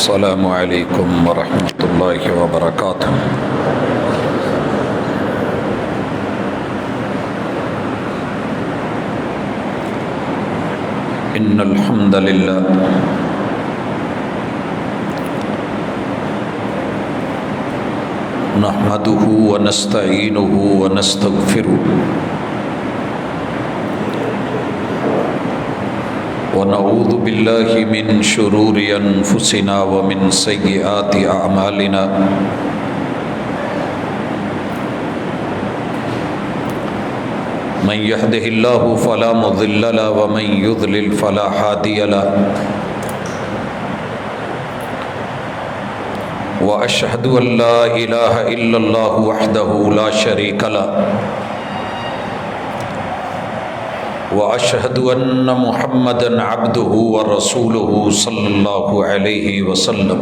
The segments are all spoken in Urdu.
السلام علیکم ورحمۃ اللہ وبرکاتہ۔ ان الحمد للہ نحمده ونستعینه ونستغفره ونعوذ باللہ من شرور انفسنا ومن سیئات اعمالنا من يهده الله فلا مضل له ومن يضلل فلا هادي له واشهد ان لا اله الا الله وحده لا شريك له واشهد ان محمدا عبده ورسوله صلى الله عليه وسلم۔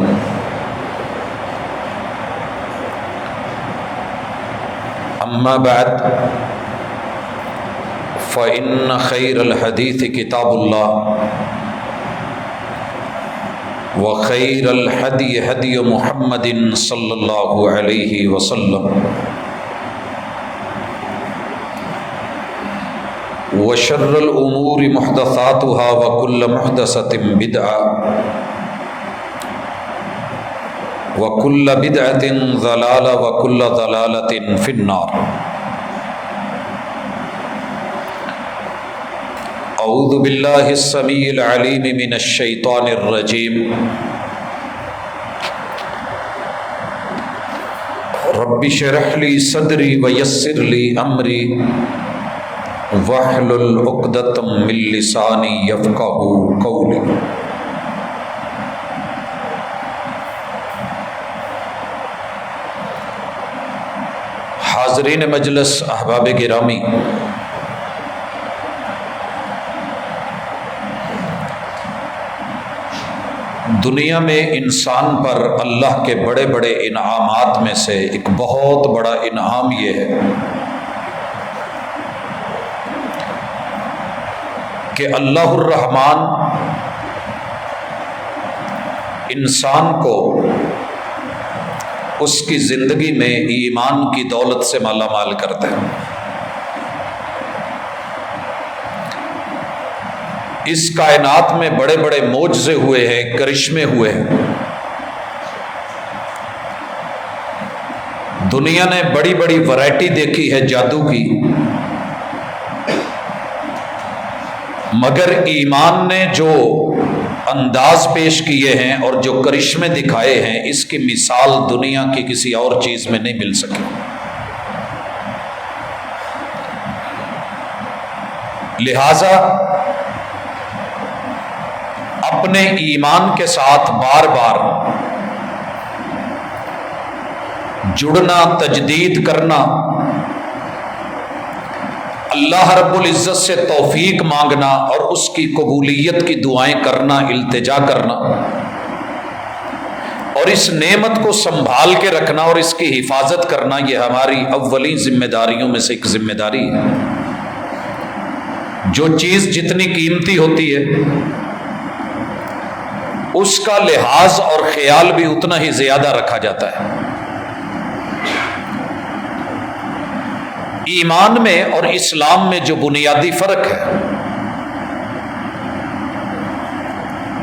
اما بعد فإن خير الحديث كتاب الله وخير الهدي هدي محمد صلى الله عليه وسلم وشر الأمور محدثاتها وكل محدثة بدعة وكل بدعة ضلالة وكل ضلالة في النار۔ اعوذ باللہ السمیع العلیم من الشیطان الرجیم۔ رب اشرح لی صدری ویسر لی امری واحلل عقدۃ من لسانی یفقہوا قولی۔ حاضرین مجلس، احباب گرامی، دنیا میں انسان پر اللہ کے بڑے بڑے انعامات میں سے ایک بہت بڑا انعام یہ ہے کہ اللہ الرحمن انسان کو اس کی زندگی میں ایمان کی دولت سے مالا مال کرتا ہے۔ اس کائنات میں بڑے بڑے معجزے ہوئے ہیں، کرشمے ہوئے ہیں، دنیا نے بڑی بڑی ورائٹی دیکھی ہے جادو کی، مگر ایمان نے جو انداز پیش کیے ہیں اور جو کرشمے دکھائے ہیں، اس کی مثال دنیا کی کسی اور چیز میں نہیں مل سکی۔ لہذا اپنے ایمان کے ساتھ بار بار جڑنا، تجدید کرنا، اللہ رب العزت سے توفیق مانگنا اور اس کی قبولیت کی دعائیں کرنا، التجا کرنا، اور اس نعمت کو سنبھال کے رکھنا اور اس کی حفاظت کرنا، یہ ہماری اولین ذمہ داریوں میں سے ایک ذمہ داری ہے۔ جو چیز جتنی قیمتی ہوتی ہے اس کا لحاظ اور خیال بھی اتنا ہی زیادہ رکھا جاتا ہے۔ ایمان میں اور اسلام میں جو بنیادی فرق ہے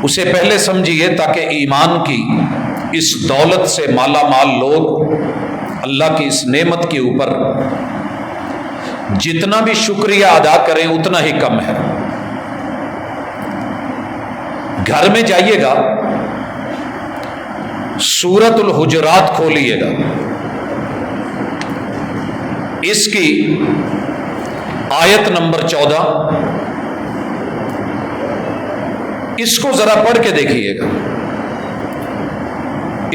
اسے پہلے سمجھیے تاکہ ایمان کی اس دولت سے مالا مال لوگ اللہ کی اس نعمت کے اوپر جتنا بھی شکریہ ادا کریں اتنا ہی کم ہے۔ گھر میں جائیے گا، سورۃ الحجرات کھولیے گا، اس کی آیت نمبر 14، اس کو ذرا پڑھ کے دیکھیے گا۔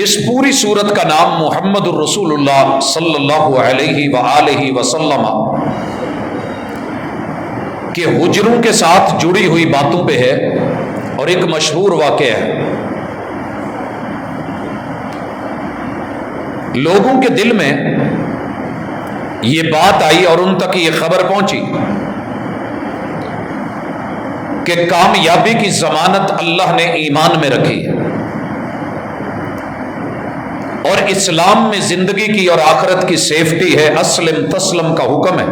اس پوری سورت کا نام محمد الرسول اللہ صلی اللہ علیہ وآلہ وسلم کے حجروں کے ساتھ جڑی ہوئی باتوں پہ ہے، اور ایک مشہور واقعہ ہے۔ لوگوں کے دل میں یہ بات آئی اور ان تک یہ خبر پہنچی کہ کامیابی کی ضمانت اللہ نے ایمان میں رکھی ہے۔ اور اسلام میں زندگی کی اور آخرت کی سیفٹی ہے، اسلم تسلم کا حکم ہے۔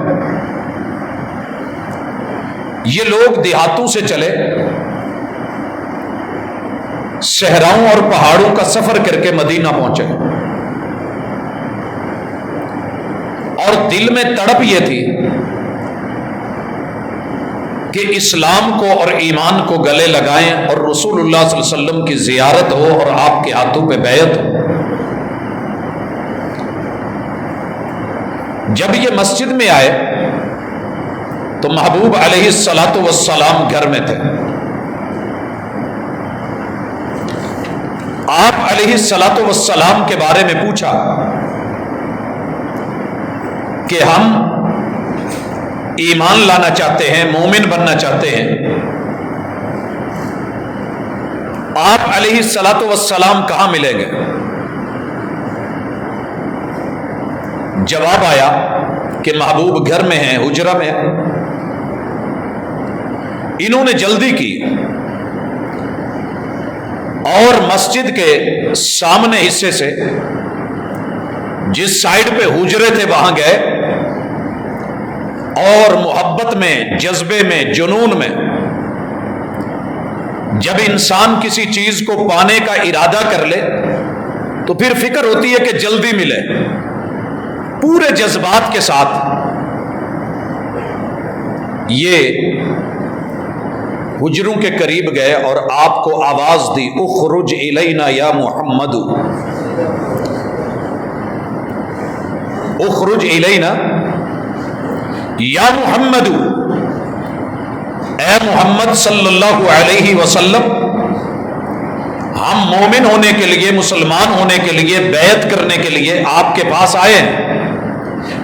یہ لوگ دیہاتوں سے چلے، صحراؤں اور پہاڑوں کا سفر کر کے مدینہ پہنچے، اور دل میں تڑپ یہ تھی کہ اسلام کو اور ایمان کو گلے لگائیں اور رسول اللہ صلی اللہ علیہ وسلم کی زیارت ہو اور آپ کے ہاتھوں پہ بیعت ہو۔ جب یہ مسجد میں آئے تو محبوب علیہ الصلاۃ والسلام گھر میں تھے۔ آپ علیہ الصلاۃ والسلام کے بارے میں پوچھا کہ ہم ایمان لانا چاہتے ہیں، مومن بننا چاہتے ہیں، آپ علیہ الصلاۃ والسلام کہاں ملیں گے؟ جواب آیا کہ محبوب گھر میں ہیں، حجرہ میں ہیں۔ انہوں نے جلدی کی اور مسجد کے سامنے حصے سے جس سائیڈ پہ حجرے تھے وہاں گئے، اور محبت میں، جذبے میں، جنون میں جب انسان کسی چیز کو پانے کا ارادہ کر لے تو پھر فکر ہوتی ہے کہ جلدی ملے۔ پورے جذبات کے ساتھ یہ حجروں کے قریب گئے اور آپ کو آواز دی، اخرج الینا یا محمد، اخرج الینا یا محمد، اے محمد صلی اللہ علیہ وسلم، ہم مومن ہونے کے لیے، مسلمان ہونے کے لیے، بیعت کرنے کے لیے آپ کے پاس آئے ہیں،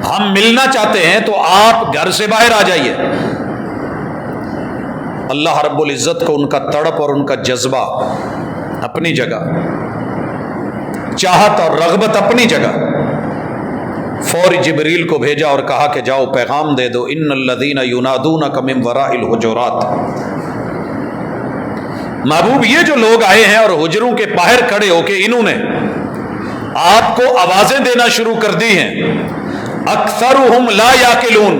ہم ملنا چاہتے ہیں تو آپ گھر سے باہر آ جائیے۔ اللہ رب العزت کو ان کا تڑپ اور ان کا جذبہ اپنی جگہ، چاہت اور رغبت اپنی جگہ، فوری جبریل کو بھیجا اور کہا کہ جاؤ پیغام دے دو، ان الذین ینادونک من وراء الحجرات۔ محبوب یہ جو لوگ آئے ہیں اور حجروں کے باہر کھڑے ہو کے انہوں نے آپ کو آوازیں دینا شروع کر دی ہیں، اکثرہم لا یاقلون،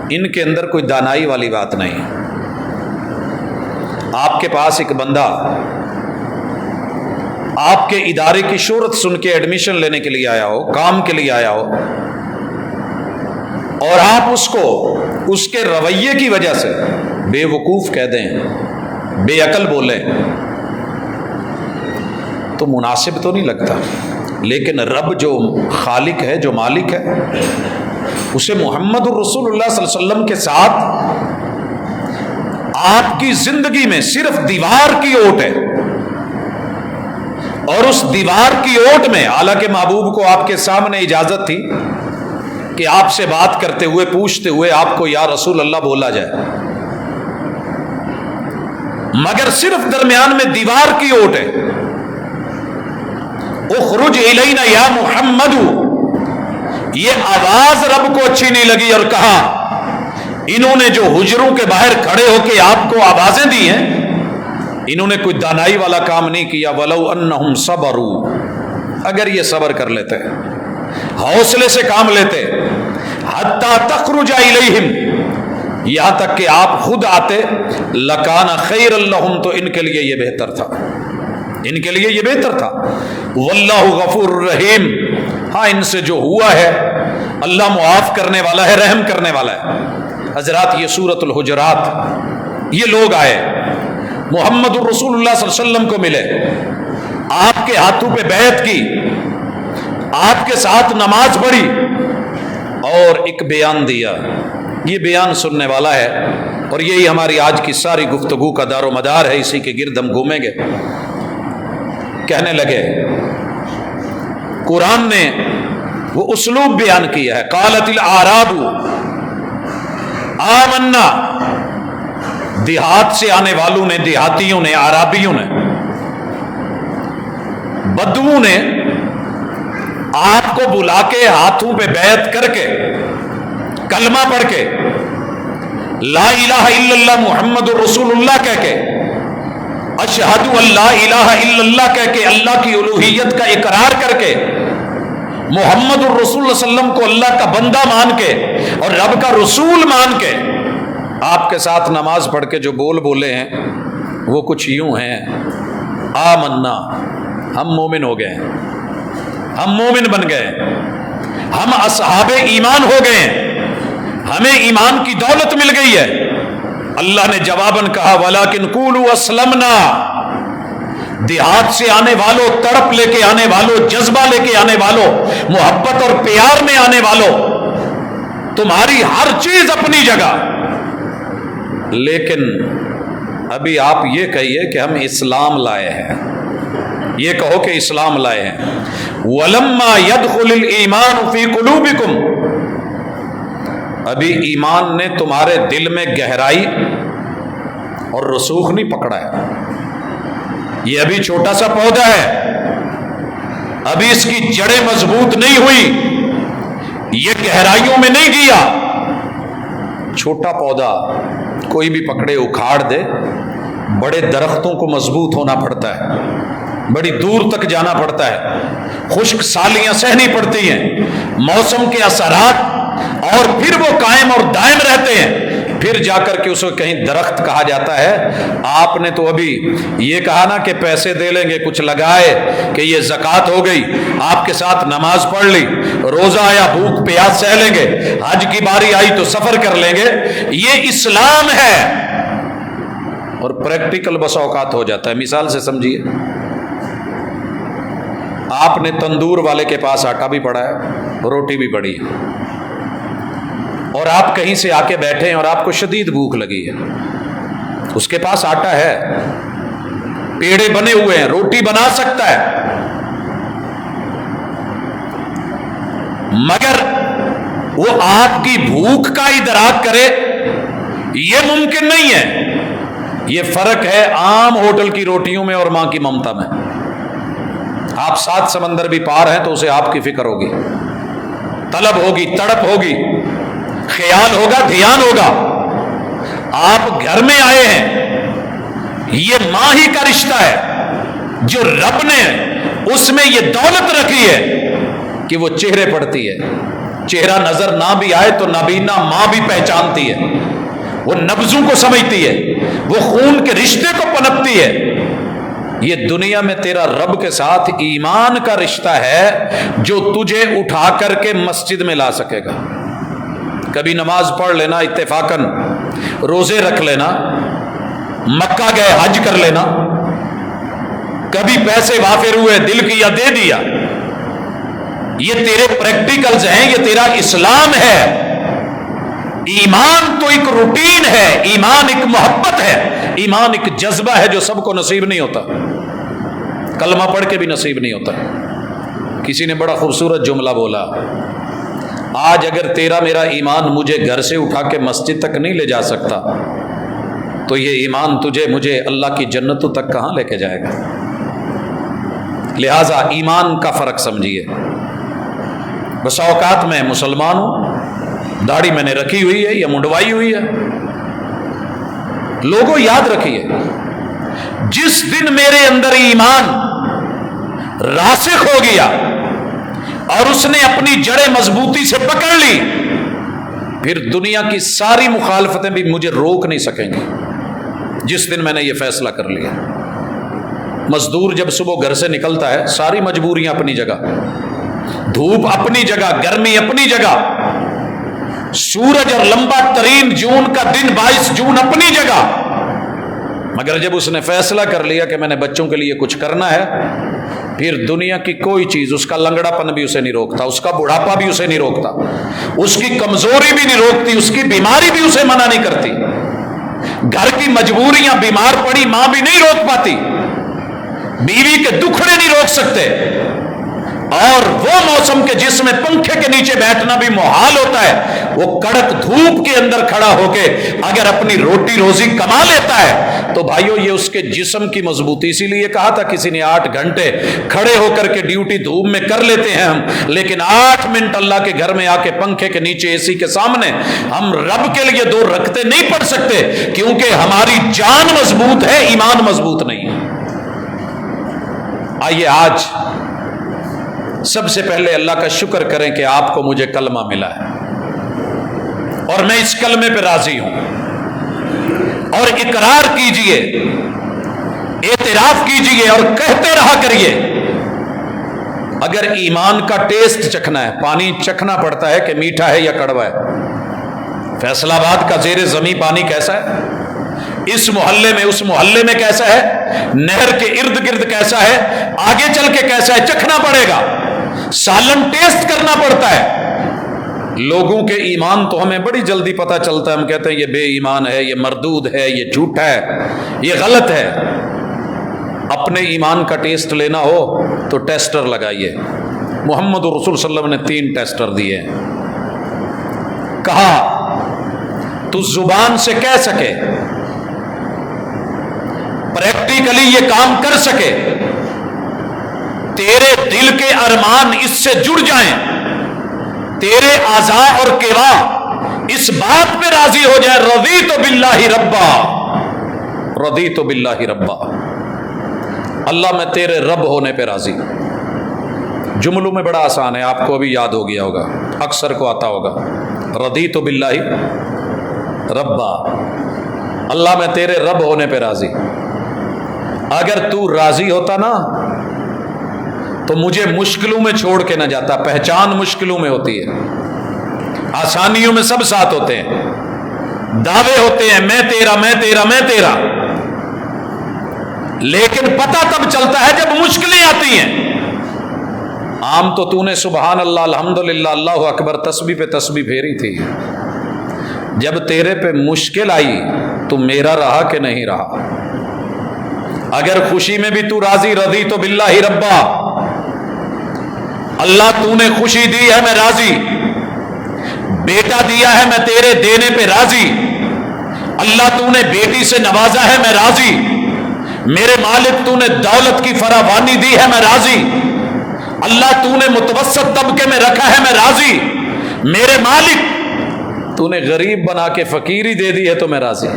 ان کے اندر کوئی دانائی والی بات نہیں۔ آپ کے پاس ایک بندہ آپ کے ادارے کی شہرت سن کے ایڈمیشن لینے کے لیے آیا ہو، کام کے لیے آیا ہو، اور آپ اس کو اس کے رویے کی وجہ سے بے وقوف کہہ دیں، بے عقل بولیں، تو مناسب تو نہیں لگتا۔ لیکن رب جو خالق ہے، جو مالک ہے، اسے محمد الرسول اللہ صلی اللہ علیہ وسلم کے ساتھ آپ کی زندگی میں صرف دیوار کی اوٹ ہے، اور اس دیوار کی اوٹ میں حالانکہ محبوب کو آپ کے سامنے اجازت تھی کہ آپ سے بات کرتے ہوئے، پوچھتے ہوئے آپ کو یا رسول اللہ بولا جائے، مگر صرف درمیان میں دیوار کی اوٹ ہے، اخرج الینا یا محمد، یہ آواز رب کو اچھی نہیں لگی اور کہا انہوں نے جو حجروں کے باہر کھڑے ہو کے آپ کو آوازیں دی ہیں، انہوں نے کوئی دانائی والا کام نہیں کیا۔ وَلَوْ أَنَّهُمْ صَبَرُوا، اگر یہ صبر کر لیتے، حوصلے سے کام لیتے، حَتَّى تَخْرُجَ إِلَيْهِمْ، یہاں تک کہ آپ خود آتے، لَكَانَ خَيْرًا لَهُمْ، تو ان کے لیے یہ بہتر تھا، ان کے لیے یہ بہتر تھا۔ وَاللَّهُ غَفُورٌ رَحِيمٌ، ہاں ان سے جو ہوا ہے اللہ معاف کرنے والا ہے، رحم کرنے والا ہے۔ حضرات یہ سورۃ الحجرات، یہ لوگ آئے، محمد الرسول اللہ صلی اللہ علیہ وسلم کو ملے، آپ کے ہاتھوں پہ بیعت کی، آپ کے ساتھ نماز پڑھی اور ایک بیان دیا۔ یہ بیان سننے والا ہے اور یہی ہماری آج کی ساری گفتگو کا دار و مدار ہے، اسی کے گرد ہم گھومیں گے۔ کہنے لگے، قرآن نے وہ اسلوب بیان کیا ہے، قالت الاعراب آمنا، دیہات سے آنے والوں نے، دیہاتیوں نے، عرابیوں نے، بدوؤں نے آپ کو بلا کے ہاتھوں پہ بیعت کر کے، کلمہ پڑھ کے، لا الہ الا اللہ محمد الرسول اللہ کہہ کے اشہدو اللہ الہ الا اللہ کہہ کے اللہ کی الوہیت کا اقرار کر کے محمد الرسول صلی اللہ علیہ وسلم کو اللہ کا بندہ مان کے اور رب کا رسول مان کے آپ کے ساتھ نماز پڑھ کے جو بولے ہیں وہ کچھ یوں ہیں: آمنا، ہم مومن ہو گئے، ہم مومن بن گئے، ہم اصحاب ایمان ہو گئے، ہمیں ایمان کی دولت مل گئی ہے۔ اللہ نے جواباً کہا وَلَكِنْ قُولُوا أَسْلَمْنَا، دیہات سے آنے والوں، تڑپ لے کے آنے والوں، جذبہ لے کے آنے والوں، محبت اور پیار میں آنے والوں، تمہاری ہر چیز اپنی جگہ، لیکن ابھی آپ یہ کہیے کہ ہم اسلام لائے ہیں، یہ کہو کہ اسلام لائے ہیں۔ وَلَمَّا يَدْخُلِ الْإِيمَانُ فِي قُلُوبِكُمْ، ابھی ایمان نے تمہارے دل میں گہرائی اور رسوخ نہیں پکڑا ہے، یہ ابھی چھوٹا سا پودا ہے، ابھی اس کی جڑیں مضبوط نہیں ہوئی، یہ گہرائیوں میں نہیں گیا۔ چھوٹا پودا کوئی بھی پکڑے اکھاڑ دے، بڑے درختوں کو مضبوط ہونا پڑتا ہے، بڑی دور تک جانا پڑتا ہے، خشک سالیاں سہنی پڑتی ہیں، موسم کے اثرات، اور پھر وہ قائم اور دائم رہتے ہیں، پھر جا کر کے اسے کہیں درخت کہا جاتا ہے۔ آپ نے تو ابھی یہ کہا نا کہ پیسے دے لیں گے، کچھ لگائے کہ یہ زکوٰۃ ہو گئی، آپ کے ساتھ نماز پڑھ لی، روزہ آیا بھوک پیاس سہ لیں گے، حج کی باری آئی تو سفر کر لیں گے، یہ اسلام ہے۔ اور پریکٹیکل بسا اوقات ہو جاتا ہے۔ مثال سے سمجھیے، آپ نے تندور والے کے پاس آٹا بھی پڑا ہے، روٹی بھی پڑی ہے، اور آپ کہیں سے آ کے بیٹھے ہیں اور آپ کو شدید بھوک لگی ہے، اس کے پاس آٹا ہے، پیڑے بنے ہوئے ہیں، روٹی بنا سکتا ہے، مگر وہ آپ کی بھوک کا ادراک کرے یہ ممکن نہیں ہے۔ یہ فرق ہے عام ہوٹل کی روٹیوں میں اور ماں کی ممتا میں۔ آپ 7 سمندر بھی پار ہیں تو اسے آپ کی فکر ہوگی، طلب ہوگی، تڑپ ہوگی، خیال ہوگا، دھیان ہوگا۔ آپ گھر میں آئے ہیں، یہ ماں ہی کا رشتہ ہے جو رب نے اس میں یہ دولت رکھی ہے کہ وہ چہرے پڑتی ہے، چہرہ نظر نہ بھی آئے تو نابینا ماں بھی پہچانتی ہے، وہ نبضوں کو سمجھتی ہے، وہ خون کے رشتے کو پنپتی ہے۔ یہ دنیا میں تیرا رب کے ساتھ ایمان کا رشتہ ہے جو تجھے اٹھا کر کے مسجد میں لا سکے گا۔ کبھی نماز پڑھ لینا اتفاقاً، روزے رکھ لینا، مکہ گئے حج کر لینا، کبھی پیسے وافر ہوئے دل کیا دے دیا، یہ تیرے پریکٹیکلز ہیں، یہ تیرا اسلام ہے۔ ایمان تو ایک روٹین ہے، ایمان ایک محبت ہے، ایمان ایک جذبہ ہے جو سب کو نصیب نہیں ہوتا، کلمہ پڑھ کے بھی نصیب نہیں ہوتا۔ کسی نے بڑا خوبصورت جملہ بولا، آج اگر تیرا میرا ایمان مجھے گھر سے اٹھا کے مسجد تک نہیں لے جا سکتا تو یہ ایمان تجھے مجھے اللہ کی جنتوں تک کہاں لے کے جائے گا؟ لہٰذا ایمان کا فرق سمجھیے۔ بس اوقات میں مسلمان ہوں، داڑھی میں نے رکھی ہوئی ہے یا منڈوائی ہوئی ہے، لوگوں یاد رکھیے، جس دن میرے اندر ایمان راسخ ہو گیا اور اس نے اپنی جڑیں مضبوطی سے پکڑ لی، پھر دنیا کی ساری مخالفتیں بھی مجھے روک نہیں سکیں گی۔ جس دن میں نے یہ فیصلہ کر لیا، مزدور جب صبح گھر سے نکلتا ہے، ساری مجبوریاں اپنی جگہ، دھوپ اپنی جگہ، گرمی اپنی جگہ، سورج اور لمبا ترین جون کا دن 22 جون اپنی جگہ، مگر جب اس نے فیصلہ کر لیا کہ میں نے بچوں کے لیے کچھ کرنا ہے، پھر دنیا کی کوئی چیز، اس کا لنگڑا پن بھی اسے نہیں روکتا، اس کا بڑھاپا بھی اسے نہیں روکتا، اس کی کمزوری بھی نہیں روکتی، اس کی بیماری بھی اسے منع نہیں کرتی، گھر کی مجبوریاں، بیمار پڑی ماں بھی نہیں روک پاتی، بیوی کے دکھڑے نہیں روک سکتے، اور وہ موسم کے جس میں پنکھے کے نیچے بیٹھنا بھی محال ہوتا ہے، وہ کڑک دھوپ کے اندر کھڑا ہو کے اگر اپنی روٹی روزی کما لیتا ہے تو بھائیو یہ اس کے جسم کی مضبوطی۔ اسی لیے کہا تھا کسی نے 8 گھنٹے کھڑے ہو کر کے ڈیوٹی دھوپ میں کر لیتے ہیں ہم، لیکن 8 منٹ اللہ کے گھر میں آ کے پنکھے کے نیچے اے سی کے سامنے ہم رب کے لیے 2 رکعتیں نہیں پڑھ سکتے، کیونکہ ہماری جان مضبوط ہے، ایمان مضبوط نہیں ہے۔ آئیے آج سب سے پہلے اللہ کا شکر کریں کہ آپ کو مجھے کلمہ ملا ہے اور میں اس کلمے پہ راضی ہوں، اور اقرار کیجئے، اعتراف کیجئے اور کہتے رہا کریے۔ اگر ایمان کا ٹیسٹ چکھنا ہے، پانی چکھنا پڑتا ہے کہ میٹھا ہے یا کڑوا ہے۔ فیصل آباد کا زیر زمین پانی کیسا ہے، اس محلے میں اس محلے میں کیسا ہے، نہر کے ارد گرد کیسا ہے، آگے چل کے کیسا ہے، چکھنا پڑے گا، سالن ٹیسٹ کرنا پڑتا ہے۔ لوگوں کے ایمان تو ہمیں بڑی جلدی پتہ چلتا ہے، ہم کہتے ہیں یہ بے ایمان ہے، یہ مردود ہے، یہ جھوٹا ہے، یہ غلط ہے۔ اپنے ایمان کا ٹیسٹ لینا ہو تو ٹیسٹر لگائیے۔ محمد رسول صلی اللہ علیہ وسلم نے 3 ٹیسٹر دیے، کہا تو زبان سے کہہ سکے، پریکٹیکلی یہ کام کر سکے، تیرے دل کے ارمان اس سے جڑ جائیں، تیرے اعضاء اور کیوا اس بات پہ راضی ہو جائے، رضیت باللہ ربا، رضیت باللہ ربا، اللہ میں تیرے رب ہونے پہ راضی۔ جملوں میں بڑا آسان ہے، آپ کو ابھی یاد ہو گیا ہوگا، اکثر کو آتا ہوگا، رضیت باللہ ربا، اللہ میں تیرے رب ہونے پہ راضی۔ اگر تو راضی ہوتا نا تو مجھے مشکلوں میں چھوڑ کے نہ جاتا۔ پہچان مشکلوں میں ہوتی ہے، آسانیوں میں سب ساتھ ہوتے ہیں، دعوے ہوتے ہیں میں تیرا میں تیرا میں تیرا، لیکن پتہ تب چلتا ہے جب مشکلیں آتی ہیں۔ عام تو نے سبحان اللہ الحمدللہ اللہ اکبر تسبیح پہ تسبیح پھیری تھی، جب تیرے پہ مشکل آئی تو میرا رہا کہ نہیں رہا؟ اگر خوشی میں بھی تو راضی، رضیت باللہ ربا، اللہ تو نے خوشی دی ہے میں راضی، بیٹا دیا ہے میں تیرے دینے پہ راضی، اللہ تو نے بیٹی سے نوازا ہے میں راضی، میرے مالک تو نے دولت کی فراوانی دی ہے میں راضی، اللہ تو نے متوسط طبقے میں رکھا ہے میں راضی، میرے مالک تو نے غریب بنا کے فقیری دے دی ہے تو میں راضی،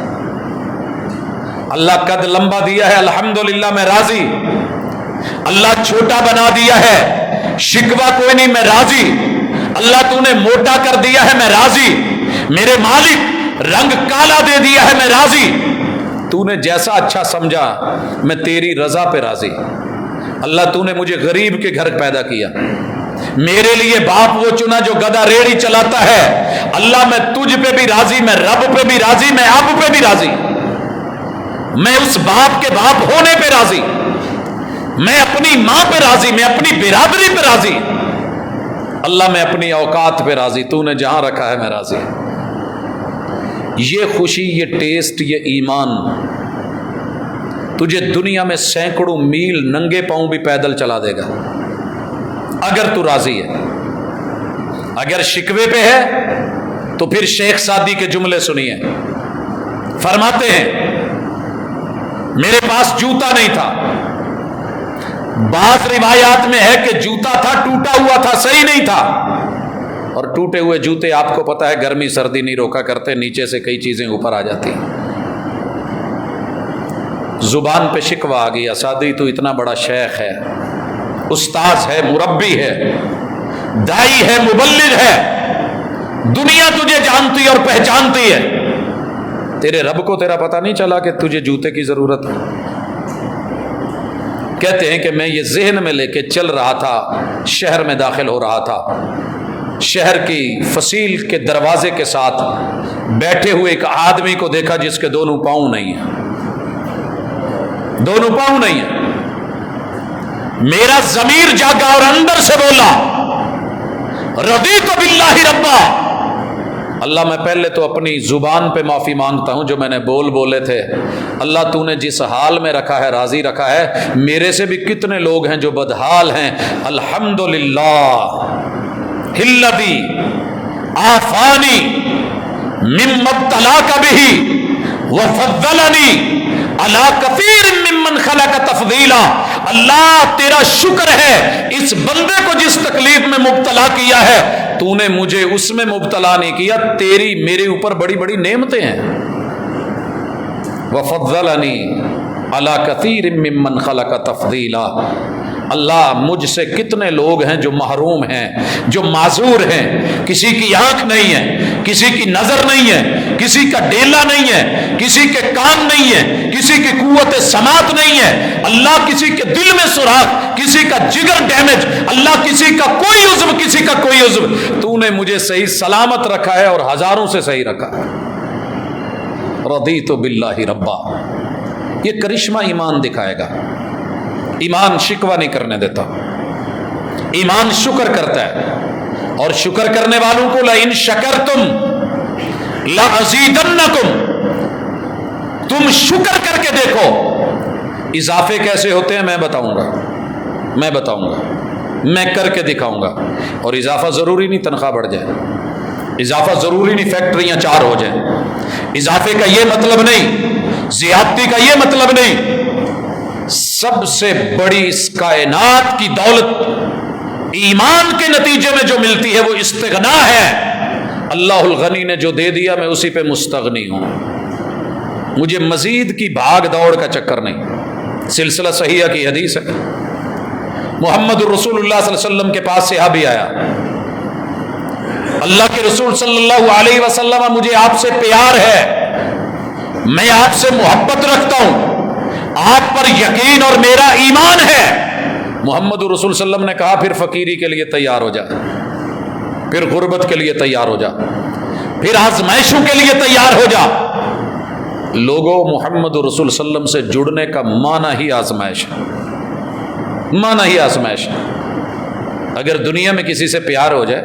اللہ قد لمبا دیا ہے الحمدللہ میں راضی، اللہ چھوٹا بنا دیا ہے شکوہ کوئی نہیں میں راضی، اللہ تو نے موٹا کر دیا ہے میں راضی، میرے مالک رنگ کالا دے دیا ہے میں راضی، تو نے جیسا اچھا سمجھا میں تیری رضا پہ راضی۔ اللہ تو نے مجھے غریب کے گھر پیدا کیا، میرے لیے باپ وہ چنا جو گدھا ریڑھی چلاتا ہے، اللہ میں تجھ پہ بھی راضی، میں رب پہ بھی راضی، میں اب پہ بھی راضی، میں اس باپ کے باپ ہونے پہ راضی، میں اپنی ماں پہ راضی، میں اپنی برادری پہ راضی، اللہ میں اپنی اوقات پہ راضی، تو نے جہاں رکھا ہے میں راضی۔ یہ خوشی، یہ ٹیسٹ، یہ ایمان تجھے دنیا میں سینکڑوں میل ننگے پاؤں بھی پیدل چلا دے گا اگر تو راضی ہے۔ اگر شکوے پہ ہے تو پھر شیخ سعدی کے جملے سنیے، فرماتے ہیں میرے پاس جوتا نہیں تھا، بعض روایات میں ہے کہ جوتا تھا ٹوٹا ہوا تھا، صحیح نہیں تھا، اور ٹوٹے ہوئے جوتے آپ کو پتا ہے گرمی سردی نہیں روکا کرتے، نیچے سے کئی چیزیں اوپر آ جاتی ہیں۔ زبان پہ شکوہ آ گیا، سعدی تو اتنا بڑا شیخ ہے، استاذ ہے، مربی ہے، دائی ہے، مبلغ ہے، دنیا تجھے جانتی اور پہچانتی ہے، تیرے رب کو تیرا پتہ نہیں چلا کہ تجھے جوتے کی ضرورت ہے؟ کہتے ہیں کہ میں یہ ذہن میں لے کے چل رہا تھا، شہر میں داخل ہو رہا تھا، شہر کی فصیل کے دروازے کے ساتھ بیٹھے ہوئے ایک آدمی کو دیکھا جس کے دونوں پاؤں نہیں ہیں، دونوں پاؤں نہیں ہیں۔ میرا ضمیر جاگا اور اندر سے بولا رضیت باللہ ربا، اللہ میں پہلے تو اپنی زبان پہ معافی مانگتا ہوں جو میں نے بولے تھے، اللہ تو نے جس حال میں رکھا ہے راضی رکھا ہے، میرے سے بھی کتنے لوگ ہیں جو بدحال ہیں، الحمدللہ الذی عافانی مما ابتلاک بہ وفضلنی علی کثیر ممن خلق تفضیلا، اللہ تیرا شکر ہے اس بندے کو جس تکلیف میں مبتلا کیا ہے تو نے مجھے اس میں مبتلا نہیں کیا، تیری میرے اوپر بڑی بڑی نعمتیں ہیں، وفضلنی علی کثیر ممن خلق تفضیلا، اللہ مجھ سے کتنے لوگ ہیں جو محروم ہیں، جو معذور ہیں، کسی کی آنکھ نہیں ہے، کسی کی نظر نہیں ہے، کسی کا ڈیلا نہیں ہے، کسی کے کان نہیں ہے، کسی کی قوت سماعت نہیں ہے، اللہ کسی کے دل میں سوراخ، کسی کا جگر ڈیمیج، اللہ کسی کا کوئی عضو، کسی کا کوئی عضو، تو نے مجھے صحیح سلامت رکھا ہے اور ہزاروں سے صحیح رکھا ہے۔ رضیت باللہ ربا، یہ کرشمہ ایمان دکھائے گا۔ ایمان شکوہ نہیں کرنے دیتا، ایمان شکر کرتا ہے، اور شکر کرنے والوں کو لئن شکرتم لازیدنکم، تم شکر کر کے دیکھو۔ اضافے کیسے ہوتے ہیں میں بتاؤں گا، میں کر کے دکھاؤں گا۔ اور اضافہ ضروری نہیں تنخواہ بڑھ جائے، اضافہ ضروری نہیں فیکٹریاں 4 ہو جائیں، اضافے کا یہ مطلب نہیں، زیادتی کا یہ مطلب نہیں۔ سب سے بڑی اس کائنات کی دولت ایمان کے نتیجے میں جو ملتی ہے وہ استغنا ہے۔ اللہ الغنی نے جو دے دیا میں اسی پہ مستغنی ہوں، مجھے مزید کی بھاگ دوڑ کا چکر نہیں۔ سلسلہ صحیحہ کی حدیث ہے، محمد الرسول اللہ صلی اللہ علیہ وسلم کے پاس صحابی آیا، اللہ کے رسول صلی اللہ علیہ وسلم مجھے آپ سے پیار ہے، میں آپ سے محبت رکھتا ہوں، آپ پر یقین اور میرا ایمان ہے۔ محمد الرسول صلی اللہ علیہ وسلم نے کہا پھر فقیری کے لیے تیار ہو جا، پھر غربت کے لیے تیار ہو جا، پھر آزمائشوں کے لیے تیار ہو جا۔ لوگوں، محمد الرسول صلی اللہ علیہ وسلم سے جڑنے کا معنی ہی آزمائش ہے، معنی ہی آزمائش ہے۔ اگر دنیا میں کسی سے پیار ہو جائے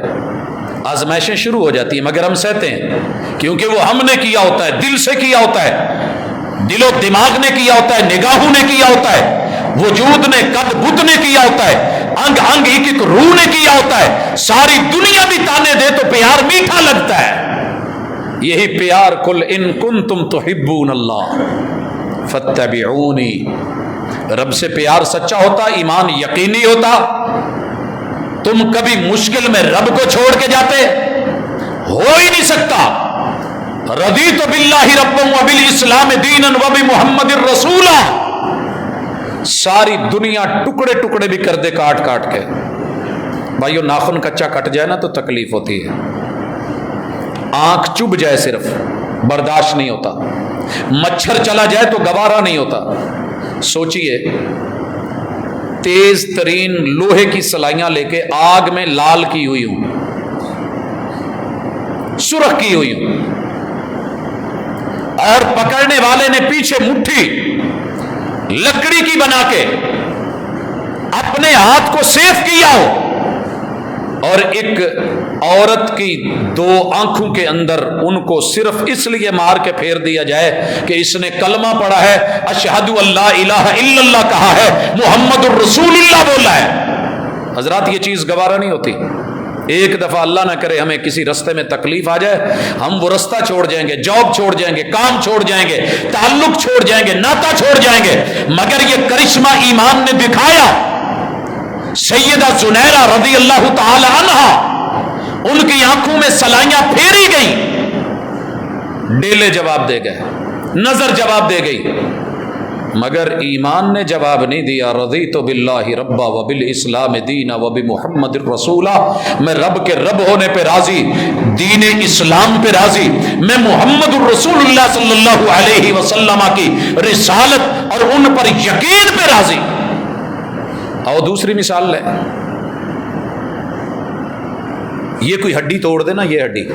آزمائشیں شروع ہو جاتی ہیں، مگر ہم سہتے ہیں کیونکہ وہ ہم نے کیا ہوتا ہے، دل سے کیا ہوتا ہے، دل و دماغ نے کیا ہوتا ہے، نگاہوں نے کیا ہوتا ہے، وجود نے، قد بت نے کیا ہوتا ہے، انگ انگ ایک ایک روح نے کیا ہوتا ہے۔ ساری دنیا بھی تانے دے تو پیار میٹھا لگتا ہے۔ یہی پیار، قل ان کنتم تحبون اللہ فاتبعونی، رب سے پیار سچا ہوتا، ایمان یقینی ہوتا۔ تم کبھی مشکل میں رب کو چھوڑ کے جاتے؟ ہو ہی نہیں سکتا۔ رضیت باللہ ربا وبالاسلام دینا وبمحمد رسولا، ساری دنیا ٹکڑے ٹکڑے بھی کر دے کاٹ کاٹ کے۔ بھائیو، ناخن کچا کٹ جائے نا تو تکلیف ہوتی ہے، آنکھ چبھ جائے صرف برداشت نہیں ہوتا، مچھر چلا جائے تو گوارا نہیں ہوتا۔ سوچئے، تیز ترین لوہے کی سلائیاں لے کے آگ میں لال کی ہوئی ہوں، سرخ کی ہوئی ہوں، اور پکڑنے والے نے پیچھے مٹھی لکڑی کی بنا کے اپنے ہاتھ کو سیف کیا ہو، اور ایک عورت کی 2 آنکھوں کے اندر ان کو صرف اس لیے مار کے پھیر دیا جائے کہ اس نے کلمہ پڑھا ہے، اشہد اللہ الہ الا اللہ کہا ہے، محمد الرسول اللہ بولا ہے۔ حضرات، یہ چیز گوارا نہیں ہوتی۔ ایک دفعہ اللہ نہ کرے ہمیں کسی رستے میں تکلیف آ جائے، ہم وہ رستہ چھوڑ جائیں گے، جاب چھوڑ جائیں گے، کام چھوڑ جائیں گے، تعلق چھوڑ جائیں گے، ناتا چھوڑ جائیں گے۔ مگر یہ کرشمہ ایمان نے دکھایا۔ سیدہ زنیرہ رضی اللہ تعالی عنہا، ان کی آنکھوں میں سلائیاں پھیری گئیں، ڈیلے جواب دے گئے، نظر جواب دے گئی، مگر ایمان نے جواب نہیں دیا۔ رضیت باللہ ربا وبالاسلام دینا وبمحمد رسولا، میں رب کے رب ہونے پہ راضی، دین اسلام پہ راضی، میں محمد الرسول اللہ صلی اللہ علیہ وسلم کی رسالت اور ان پر یقین پہ راضی۔ اور دوسری مثال لیں، یہ کوئی ہڈی توڑ دے نا، یہ ہڈی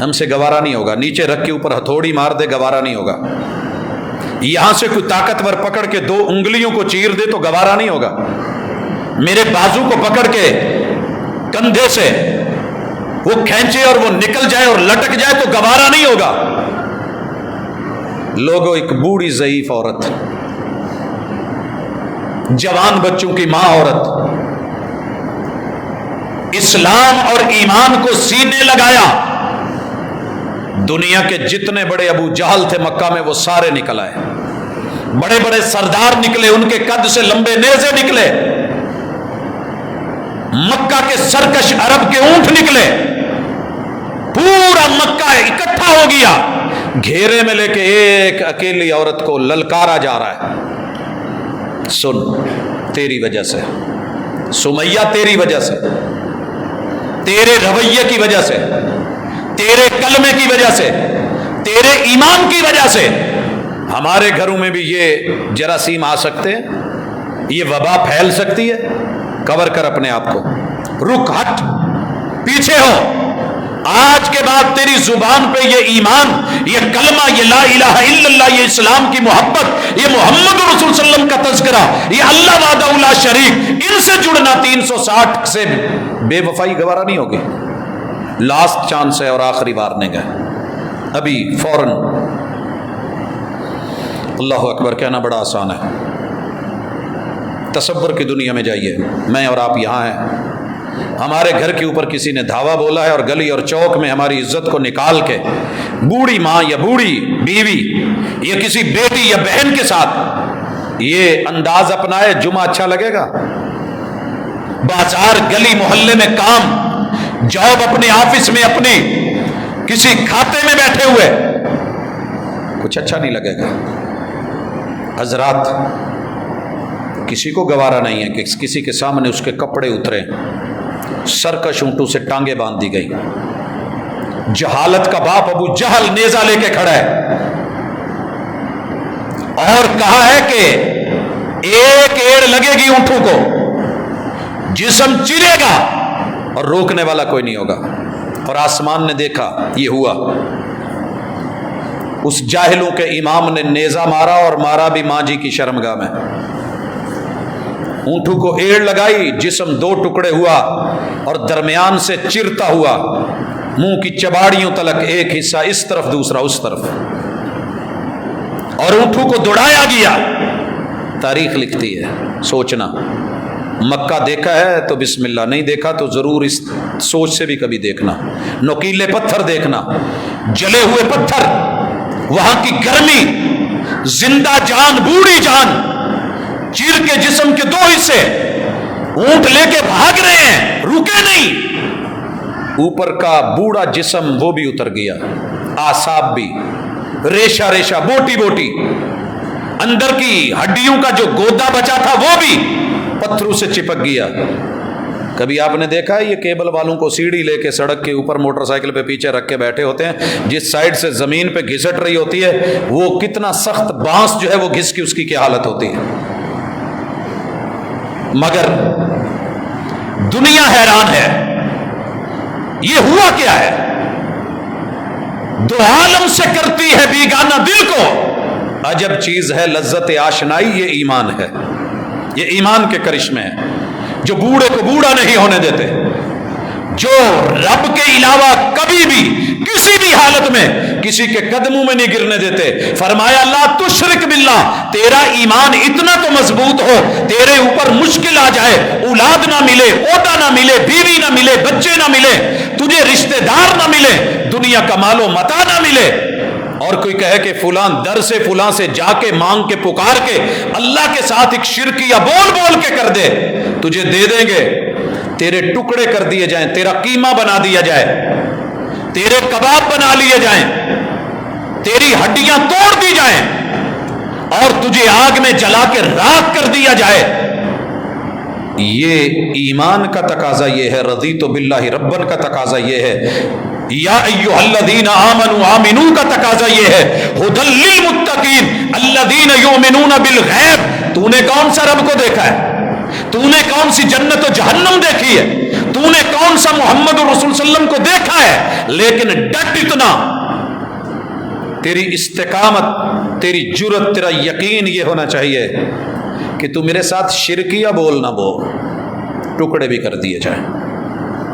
ہم سے گوارا نہیں ہوگا، نیچے رکھ کے اوپر ہتھوڑی مار دے گوارا نہیں ہوگا، یہاں سے کوئی طاقتور پکڑ کے 2 انگلیوں کو چیر دے تو گوارا نہیں ہوگا، میرے بازو کو پکڑ کے کندھے سے وہ کھینچے اور وہ نکل جائے اور لٹک جائے تو گوارا نہیں ہوگا۔ لوگوں، ایک بوڑھی ضعیف عورت، جوان بچوں کی ماں عورت، اسلام اور ایمان کو سینے لگایا، دنیا کے جتنے بڑے ابو جہل تھے مکہ میں وہ سارے نکل آئے، بڑے بڑے سردار نکلے، ان کے قد سے لمبے نیزے نکلے، مکہ کے سرکش عرب کے اونٹ نکلے، پورا مکہ اکٹھا ہو گیا، گھیرے میں لے کے ایک اکیلی عورت کو للکارا جا رہا ہے۔ سن، تیری وجہ سے، سمیہ تیری وجہ سے، تیرے رویے کی وجہ سے، تیرے کلمے کی وجہ سے، تیرے ایمان کی وجہ سے ہمارے گھروں میں بھی یہ جراثیم آ سکتے ہیں، یہ وبا پھیل سکتی ہے۔ کور کر اپنے آپ کو، رک، ہٹ، پیچھے ہو۔ آج کے بعد تیری زبان پہ یہ ایمان، یہ کلمہ، یہ لا الہ الا اللہ، یہ اسلام کی محبت، یہ محمد رسول صلی اللہ علیہ وسلم کا تذکرہ، یہ اللہ وحدہ لا شریک، ان سے جڑنا 360 سے بے وفائی گوارا نہیں ہوگی۔ لاسٹ چانس ہے اور آخری وارننگ ہے، ابھی فوراً۔ اللہ اکبر کہنا بڑا آسان ہے، تصور کی دنیا میں جائیے، میں اور آپ یہاں ہیں، ہمارے گھر کے اوپر کسی نے دھاوا بولا ہے اور گلی اور چوک میں ہماری عزت کو نکال کے بوڑھی ماں یا بوڑھی بیوی یا کسی بیٹی یا بہن کے ساتھ یہ انداز اپنائے، جمعہ اچھا لگے گا؟ بازار گلی محلے میں کام، جاب اپنے آفس میں، اپنی کسی کھاتے میں بیٹھے ہوئے، کچھ اچھا نہیں لگے گا۔ حضرات، کسی کو گوارا نہیں ہے کہ کسی کے سامنے اس کے کپڑے اترے، سرکش اونٹوں سے ٹانگیں باندھ دی گئی، جہالت کا باپ ابو جہل نیزہ لے کے کھڑا ہے اور کہا ہے کہ ایک ایڑ لگے گی اونٹوں کو، جسم چرے گا اور روکنے والا کوئی نہیں ہوگا۔ اور آسمان نے دیکھا، یہ ہوا۔ اس جاہلوں کے امام نے نیزہ مارا اور مارا بھی ماں جی کی شرمگاہ میں، اونٹوں کو ایڑ لگائی، جسم 2 ٹکڑے ہوا اور درمیان سے چرتا ہوا، منہ کی چباڑیوں تلک ایک حصہ اس طرف دوسرا اس طرف، اور اونٹوں کو دوڑایا گیا۔ تاریخ لکھتی ہے، سوچنا، مکہ دیکھا ہے تو بسم اللہ، نہیں دیکھا تو ضرور اس سوچ سے بھی کبھی دیکھنا۔ نوکیلے پتھر دیکھنا، جلے ہوئے پتھر، وہاں کی گرمی، زندہ جان، بوڑھی جان، چیر کے جسم کے 2 حصے، اونٹ لے کے بھاگ رہے ہیں، رکے نہیں، اوپر کا بوڑھا جسم وہ بھی اتر گیا، آساب بھی، ریشہ ریشہ، بوٹی بوٹی، اندر کی ہڈیوں کا جو گودا بچا تھا وہ بھی پتھروں سے چپک گیا۔ کبھی آپ نے دیکھا ہے یہ کیبل والوں کو سیڑھی لے کے سڑک کے اوپر موٹر سائیکل پہ پیچھے رکھ کے بیٹھے ہوتے ہیں، جس سائیڈ سے زمین پہ گھسٹ رہی ہوتی ہے وہ کتنا سخت بانس جو ہے وہ گھس کی اس کی کیا حالت ہوتی ہے۔ مگر دنیا حیران ہے، یہ ہوا کیا ہے؟ 2 عالم سے کرتی ہے بیگانہ دل کو، عجب چیز ہے لذت آشنائی، یہ ایمان ہے، یہ ایمان کے کرشمے ہیں جو بوڑھے کو بوڑھا نہیں ہونے دیتے، جو رب کے علاوہ کبھی بھی کسی بھی حالت میں کسی کے قدموں میں نہیں گرنے دیتے۔ فرمایا لا تشرک باللہ، تیرا ایمان اتنا تو مضبوط ہو، تیرے اوپر مشکل آ جائے، اولاد نہ ملے، پوتا نہ ملے، بیوی نہ ملے، بچے نہ ملے، تجھے رشتہ دار نہ ملے، دنیا کا مال و متاع نہ ملے، اور کوئی کہے کہ فلاں در سے فلاں سے جا کے مانگ کے پکار کے اللہ کے ساتھ ایک شرکیہ بول بول کے کر دے، تجھے دے دیں گے، تیرے ٹکڑے کر دیے جائیں، تیرا قیمہ بنا دیا جائے، تیرے کباب بنا لیے جائیں، تیری ہڈیاں توڑ دی جائیں اور تجھے آگ میں جلا کے راکھ کر دیا جائے۔ یہ ایمان کا تقاضا یہ ہے، رضیت باللہ ربن کا تقاضا یہ ہے، یا ایھا الذین آمنوا آمنو کا تقاضا یہ ہے، ھدی للمتقین الذین یؤمنون بالغیب۔ تو نے کون سا رب کو دیکھا ہے؟ تو نے کون سی جنت و جہنم دیکھی ہے؟ تو نے کون سا محمد رسول صلی اللہ علیہ وسلم کو دیکھا ہے؟ لیکن ڈٹ اتنا، تیری استقامت، تیری جرت، تیرا یقین یہ ہونا چاہیے کہ تو میرے ساتھ شرکیہ بول نہ بول، ٹکڑے بھی کر دیے جائیں۔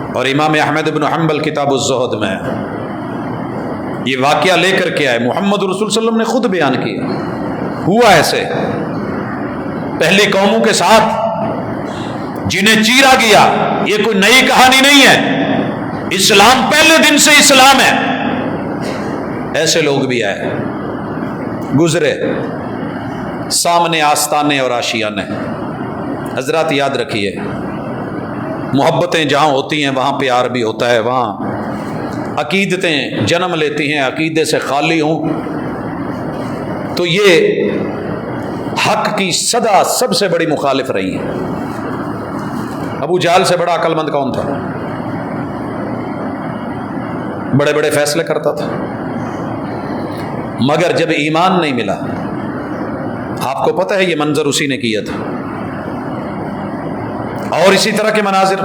اور امام احمد بن حنبل کتاب الزہد میں یہ واقعہ لے کر کے آئے، محمد رسول صلی اللہ علیہ وسلم نے خود بیان کیا، ہوا ایسے پہلی قوموں کے ساتھ جنہیں چیرا گیا، یہ کوئی نئی کہانی نہیں ہے، اسلام پہلے دن سے اسلام ہے، ایسے لوگ بھی آئے، گزرے، سامنے آستانے اور آشیانے۔ حضرات یاد رکھیے، محبتیں جہاں ہوتی ہیں وہاں پیار بھی ہوتا ہے، وہاں عقیدتیں جنم لیتی ہیں، عقیدے سے خالی ہوں تو یہ حق کی سدا سب سے بڑی مخالف رہی ہیں۔ ابو جہل سے بڑا عقل مند کون تھا؟ بڑے بڑے فیصلے کرتا تھا، مگر جب ایمان نہیں ملا، آپ کو پتہ ہے یہ منظر اسی نے کیا تھا، اور اسی طرح کے مناظر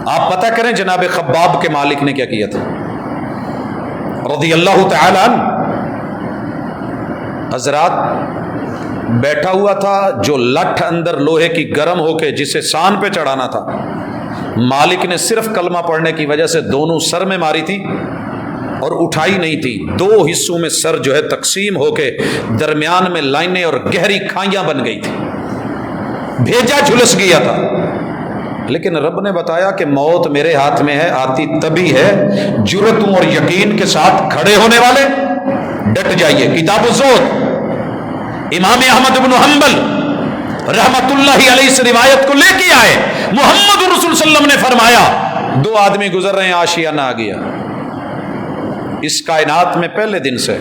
آپ پتہ کریں جناب خباب کے مالک نے کیا کیا تھا رضی اللہ تعالی عنہ۔ حضرات بیٹھا ہوا تھا، جو لٹھ اندر لوہے کی گرم ہو کے جسے سان پہ چڑھانا تھا، مالک نے صرف کلمہ پڑھنے کی وجہ سے دونوں سر میں ماری تھی اور اٹھائی نہیں تھی، دو حصوں میں سر جو ہے تقسیم ہو کے درمیان میں لائنیں اور گہری کھائیاں بن گئی تھی، بھیجا جھلس گیا تھا۔ لیکن رب نے بتایا کہ موت میرے ہاتھ میں ہے، آتی تبھی ہے، جرأتوں اور یقین کے ساتھ کھڑے ہونے والے ڈٹ جائیے۔ کتاب الزہد امام احمد بن حنبل رحمت اللہ علیہ سے روایت کو لے کے آئے، محمد رسول صلی اللہ علیہ وسلم نے فرمایا دو آدمی گزر رہے ہیں، آشیانہ آ گیا۔ اس کائنات میں پہلے دن سے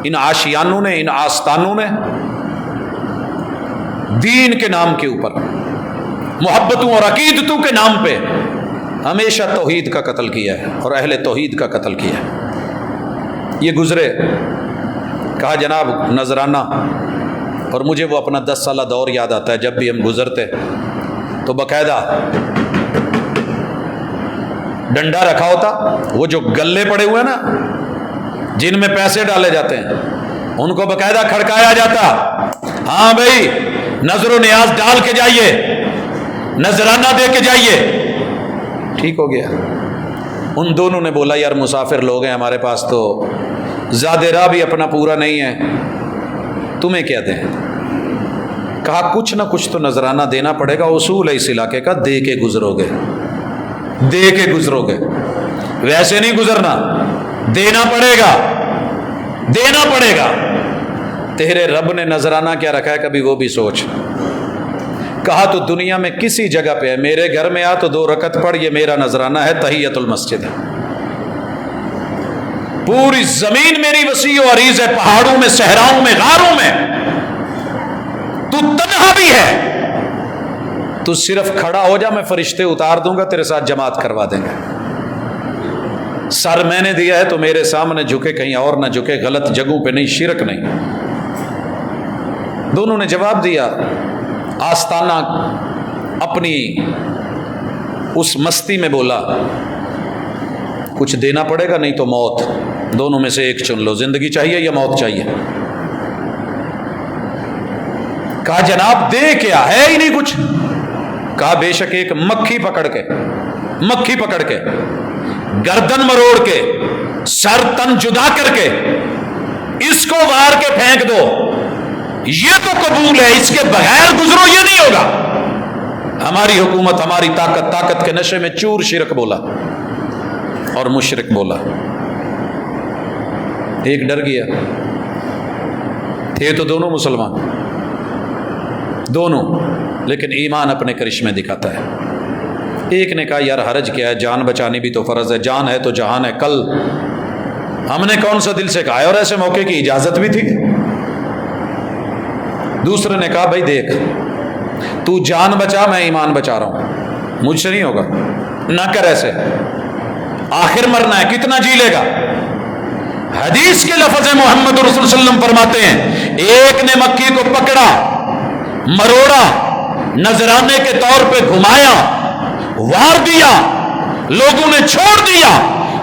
ان آشیانوں نے، ان آستانوں نے دین کے نام کے اوپر، محبتوں اور عقیدتوں کے نام پہ ہمیشہ توحید کا قتل کیا ہے اور اہل توحید کا قتل کیا ہے۔ یہ گزرے، کہا جناب نذرانہ، اور مجھے وہ اپنا 10 سالہ دور یاد آتا ہے، جب بھی ہم گزرتے تو باقاعدہ ڈنڈا رکھا ہوتا، وہ جو گلے پڑے ہوئے نا جن میں پیسے ڈالے جاتے ہیں ان کو باقاعدہ کھڑکایا جاتا، ہاں بھائی نظر و نیاز ڈال کے جائیے، نذرانہ دے کے جائیے۔ ٹھیک ہو گیا۔ ان دونوں نے بولا یار مسافر لوگ ہیں ہمارے پاس، تو زیادہ راہ بھی اپنا پورا نہیں ہے، تمہیں کیا دیں؟ کہا کچھ نہ کچھ تو نذرانہ دینا پڑے گا، اصول ہے اس علاقے کا، دے کے گزرو گے، دے کے گزرو گے، ویسے نہیں گزرنا، دینا پڑے گا، دینا پڑے گا۔ تیرے رب نے نذرانہ کیا رکھا ہے کبھی وہ بھی سوچ۔ کہا تو دنیا میں کسی جگہ پہ ہے، میرے گھر میں آ تو 2 رکعت پڑھ، یہ میرا نذرانہ ہے، تحیۃ المسجد ہے۔ پوری زمین میری وسیع و عریض ہے، پہاڑوں میں، صحراؤں میں، غاروں میں، تو تنہا بھی ہے، تو صرف کھڑا ہو جا، میں فرشتے اتار دوں گا، تیرے ساتھ جماعت کروا دیں گے۔ سر میں نے دیا ہے تو میرے سامنے جھکے، کہیں اور نہ جھکے، غلط جگہوں پہ نہیں، شرک نہیں۔ دونوں نے جواب دیا، آستانہ اپنی اس مستی میں بولا کچھ دینا پڑے گا، نہیں تو موت، دونوں میں سے ایک چن لو، زندگی چاہیے یا موت چاہیے؟ کہا جناب دے کیا ہے ہی نہیں کچھ۔ کہا بے شک ایک مکھی پکڑ کے گردن مروڑ کے سر تن جدا کر کے اس کو وار کے پھینک دو، یہ تو قبول ہے، اس کے بغیر گزرو یہ نہیں ہوگا۔ ہماری حکومت، ہماری طاقت کے نشے میں چور شرک بولا اور مشرک بولا۔ ایک ڈر گیا، تھے تو دونوں مسلمان، دونوں، لیکن ایمان اپنے کرشمے دکھاتا ہے۔ ایک نے کہا یار حرج کیا ہے، جان بچانی بھی تو فرض ہے، جان ہے تو جہان ہے، کل ہم نے کون سا دل سے کہا ہے، اور ایسے موقع کی اجازت بھی تھی۔ دوسرے نے کہا بھائی دیکھ، تو جان بچا، میں ایمان بچا رہا ہوں، مجھ سے نہیں ہوگا، نہ کر ایسے، آخر مرنا ہے، کتنا جی لے گا۔ حدیث کے لفظ ہیں، محمد رسول صلی اللہ علیہ وسلم فرماتے ہیں ایک نے مکھی کو پکڑا، مروڑا، نذرانے کے طور پہ گھمایا، وار دیا، لوگوں نے چھوڑ دیا،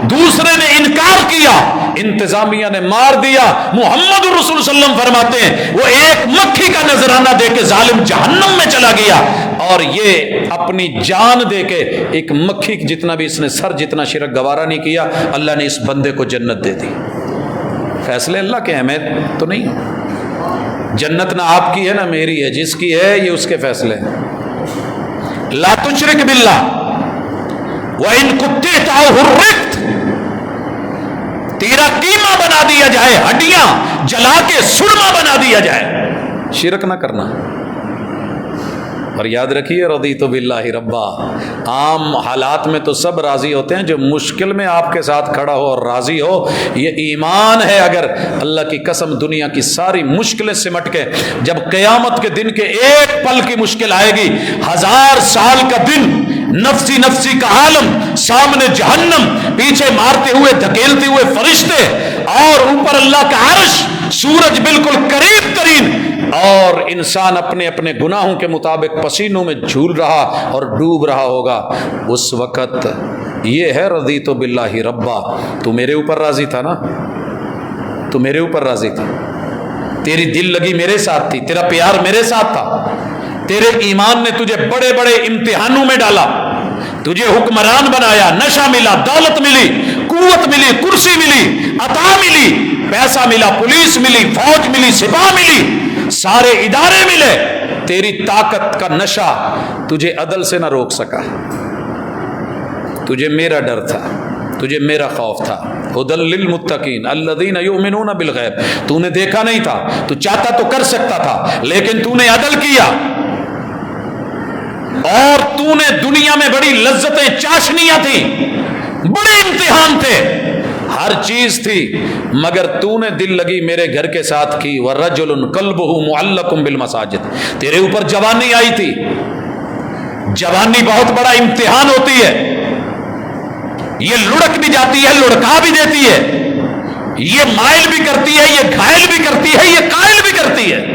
دوسرے نے انکار کیا، انتظامیہ نے مار دیا۔ محمد رسول صلی اللہ علیہ وسلم فرماتے ہیں وہ ایک مکھی کا نذرانہ دے کے ظالم جہنم میں چلا گیا، اور یہ اپنی جان دے کے ایک مکھی جتنا بھی اس نے سر جتنا شرک گوارا نہیں کیا، اللہ نے اس بندے کو جنت دے دی۔ فیصلے اللہ کے اہمیت تو نہیں، جنت نہ آپ کی ہے نہ میری ہے، جس کی ہے یہ اس کے فیصلے ہیں۔ لا تشرک باللہ وَإِن قُطِّعْتَ أَوْ حُرِّقْتَ، تیرا قیمہ بنا دیا جائے، ہڈیاں جلا کے سرما بنا دیا جائے، شرک نہ کرنا۔ اور یاد رکھیے رضیت باللہ ربا، عام حالات میں تو سب راضی ہوتے ہیں، جو مشکل میں آپ کے ساتھ کھڑا ہو اور راضی ہو یہ ایمان ہے۔ اگر اللہ کی قسم دنیا کی ساری مشکلیں سمٹ کے جب قیامت کے دن کے ایک پل کی مشکل آئے گی، 1000 سال کا دن، نفسی نفسی کا عالم، سامنے جہنم، پیچھے مارتے ہوئے دھکیلتے ہوئے فرشتے، اور اوپر اللہ کا عرش، سورج بالکل قریب ترین، اور انسان اپنے اپنے گناہوں کے مطابق پسینوں میں جھول رہا اور ڈوب رہا ہوگا، اس وقت یہ ہے رضیت باللہ ربا۔ تو میرے اوپر راضی تھا نا، تو میرے اوپر راضی تھا، تیری دل لگی میرے ساتھ تھی، تیرا پیار میرے ساتھ تھا، تیرے ایمان نے تجھے بڑے بڑے امتحانوں میں ڈالا، تجھے حکمران بنایا، نشہ ملا، دولت ملی، قوت ملی، کرسی ملی، عطا ملی، پیسہ ملا، پولیس ملی، فوج ملی، سپاہ ملی، سارے ادارے ملے، تیری طاقت کا نشہ تجھے عدل سے نہ روک سکا۔ تجھے میرا ڈر تھا، تجھے میرا خوف تھا۔ ہدی للمتقین الذین یؤمنون بالغیب، تو نے دیکھا نہیں تھا، تو چاہتا تو کر سکتا تھا، لیکن تو نے عدل کیا، اور تو نے دنیا میں بڑی لذتیں چاشنیاں تھیں، بڑے امتحان تھے، ہر چیز تھی، مگر تو نے دل لگی میرے گھر کے ساتھ کی۔ وَرَجُلٌ قَلْبُهُ مُعَلَّقٌ بِالْمَسَاجِدِ، تیرے اوپر جوانی آئی تھی، جوانی بہت بڑا امتحان ہوتی ہے، یہ لڑک بھی جاتی ہے، لڑکا بھی دیتی ہے، یہ مائل بھی کرتی ہے، یہ گھائل بھی کرتی ہے، یہ قائل بھی کرتی ہے،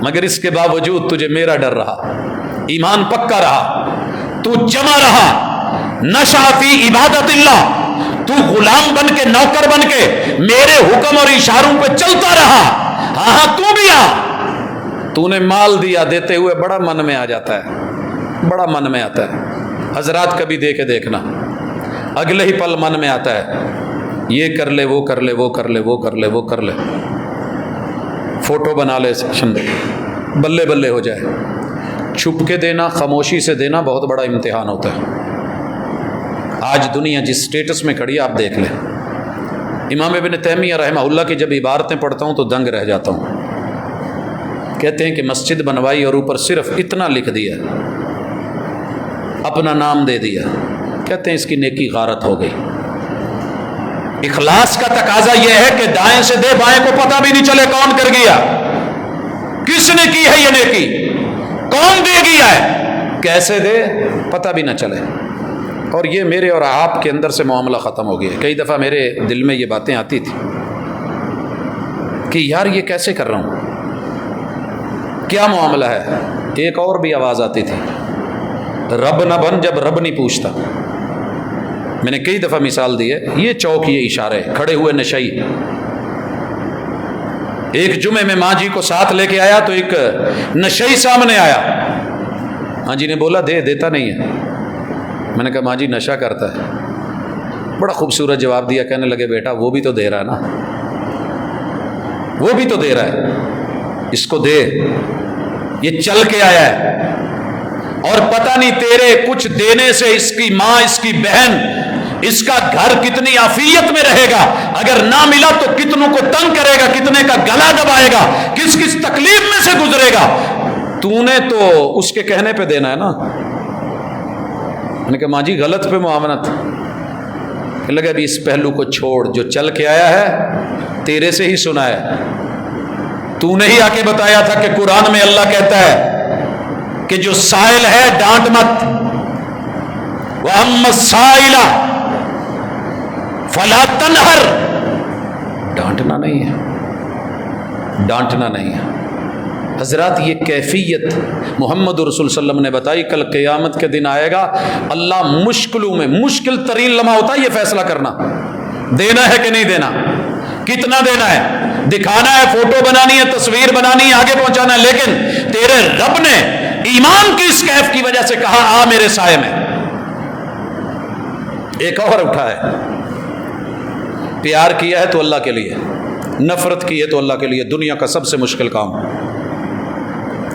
مگر اس کے باوجود تجھے میرا ڈر رہا، ایمان پکا رہا، تو جمع رہا، نشأ فی عبادت اللہ، تو غلام بن کے، نوکر بن کے میرے حکم اور اشاروں پہ چلتا رہا۔ ہاں تو بھی آ، تو نے مال دیا، دیتے ہوئے بڑا من میں آ جاتا ہے، بڑا من میں آتا ہے، حضرات کبھی دے کے دیکھنا، اگلے ہی پل من میں آتا ہے، یہ کر لے، وہ کر لے، وہ کر لے، وہ کر لے، وہ کر لے، فوٹو بنا لے، بلے بلے ہو جائے۔ چھپ کے دینا، خاموشی سے دینا بہت بڑا امتحان ہوتا ہے۔ آج دنیا جس سٹیٹس میں کھڑی ہے آپ دیکھ لیں۔ امام ابن تیمیہ رحمہ اللہ کی جب عبارتیں پڑھتا ہوں تو دنگ رہ جاتا ہوں۔ کہتے ہیں کہ مسجد بنوائی اور اوپر صرف اتنا لکھ دیا، اپنا نام دے دیا، کہتے ہیں اس کی نیکی غارت ہو گئی۔ اخلاص کا تقاضا یہ ہے کہ دائیں سے دے، بائیں کو پتہ بھی نہیں چلے کون کر گیا، کس نے کی ہے یہ نیکی، کون دے گیا ہے، کیسے دے، پتہ بھی نہ چلے۔ اور یہ میرے اور آپ کے اندر سے معاملہ ختم ہو گیا۔ کئی دفعہ میرے دل میں یہ باتیں آتی تھی کہ یار یہ کیسے کر رہا ہوں، کیا معاملہ ہے۔ ایک اور بھی آواز آتی تھی، رب نہ بن جب رب نہیں پوچھتا۔ میں نے کئی دفعہ مثال دی ہے، یہ چوک، یہ اشارے، کھڑے ہوئے نشئی۔ ایک جمعے میں ماں جی کو ساتھ لے کے آیا تو ایک نشئی سامنے آیا، ماں جی نے بولا دے، دیتا نہیں ہے۔ میں نے کہا ماں جی نشہ کرتا ہے۔ بڑا خوبصورت جواب دیا، کہنے لگے بیٹا وہ بھی تو دے رہا ہے نا، وہ بھی تو دے رہا ہے، اس کو دے، یہ چل کے آیا ہے، اور پتہ نہیں تیرے کچھ دینے سے اس کی ماں، اس کی بہن، اس کا گھر کتنی عافیت میں رہے گا، اگر نہ ملا تو کتنوں کو تنگ کرے گا، کتنے کا گلا دبائے گا، کس کس تکلیف میں سے گزرے گا۔ تو نے تو اس کے کہنے پہ دینا ہے نا۔ میں نے کہا ماں جی غلط پہ معاملت۔ کہ لگا ابھی اس پہلو کو چھوڑ، جو چل کے آیا ہے تیرے سے ہی سنا ہے، تو نے ہی آ کے بتایا تھا کہ قرآن میں اللہ کہتا ہے کہ جو سائل ہے ڈانٹ مت، وَأَمَّا السَّائِلَ فَلَا تَنْهَرْ، ڈانٹنا نہیں ہے، ڈانٹنا نہیں ہے۔ حضرات یہ کیفیت محمد رسول صلی اللہ علیہ وسلم نے بتائی۔ کل قیامت کے دن آئے گا، اللہ مشکلوں میں، مشکل ترین لمحہ ہوتا ہے یہ فیصلہ کرنا، دینا ہے کہ نہیں دینا، کتنا دینا ہے، دکھانا ہے، فوٹو بنانی ہے، تصویر بنانی ہے، آگے پہنچانا ہے، لیکن تیرے رب نے ایمان کی اس کیف کی وجہ سے کہا آ میرے سائے میں۔ ایک اور اٹھا ہے، پیار کیا ہے تو اللہ کے لیے، نفرت کی ہے تو اللہ کے لیے، دنیا کا سب سے مشکل کام۔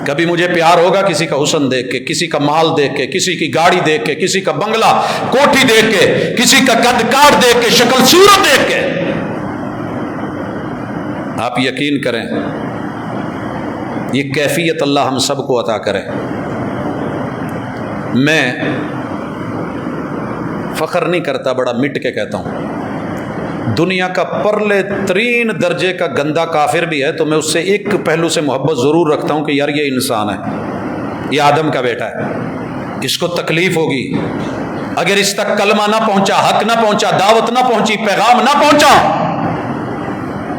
کبھی مجھے پیار ہوگا کسی کا حسن دیکھ کے، کسی کا مال دیکھ کے، کسی کی گاڑی دیکھ کے، کسی کا بنگلہ کوٹھی دیکھ کے، کسی کا قد کاٹ دیکھ کے، شکل صورت دیکھ کے۔ آپ یقین کریں یہ کیفیت اللہ ہم سب کو عطا کرے۔ میں فخر نہیں کرتا، بڑا مٹ کے کہتا ہوں، دنیا کا پرلے ترین درجے کا گندا کافر بھی ہے تو میں اس سے ایک پہلو سے محبت ضرور رکھتا ہوں کہ یار یہ انسان ہے، یہ آدم کا بیٹا ہے، اس کو تکلیف ہوگی، اگر اس تک کلمہ نہ پہنچا، حق نہ پہنچا، دعوت نہ پہنچی، پیغام نہ پہنچا،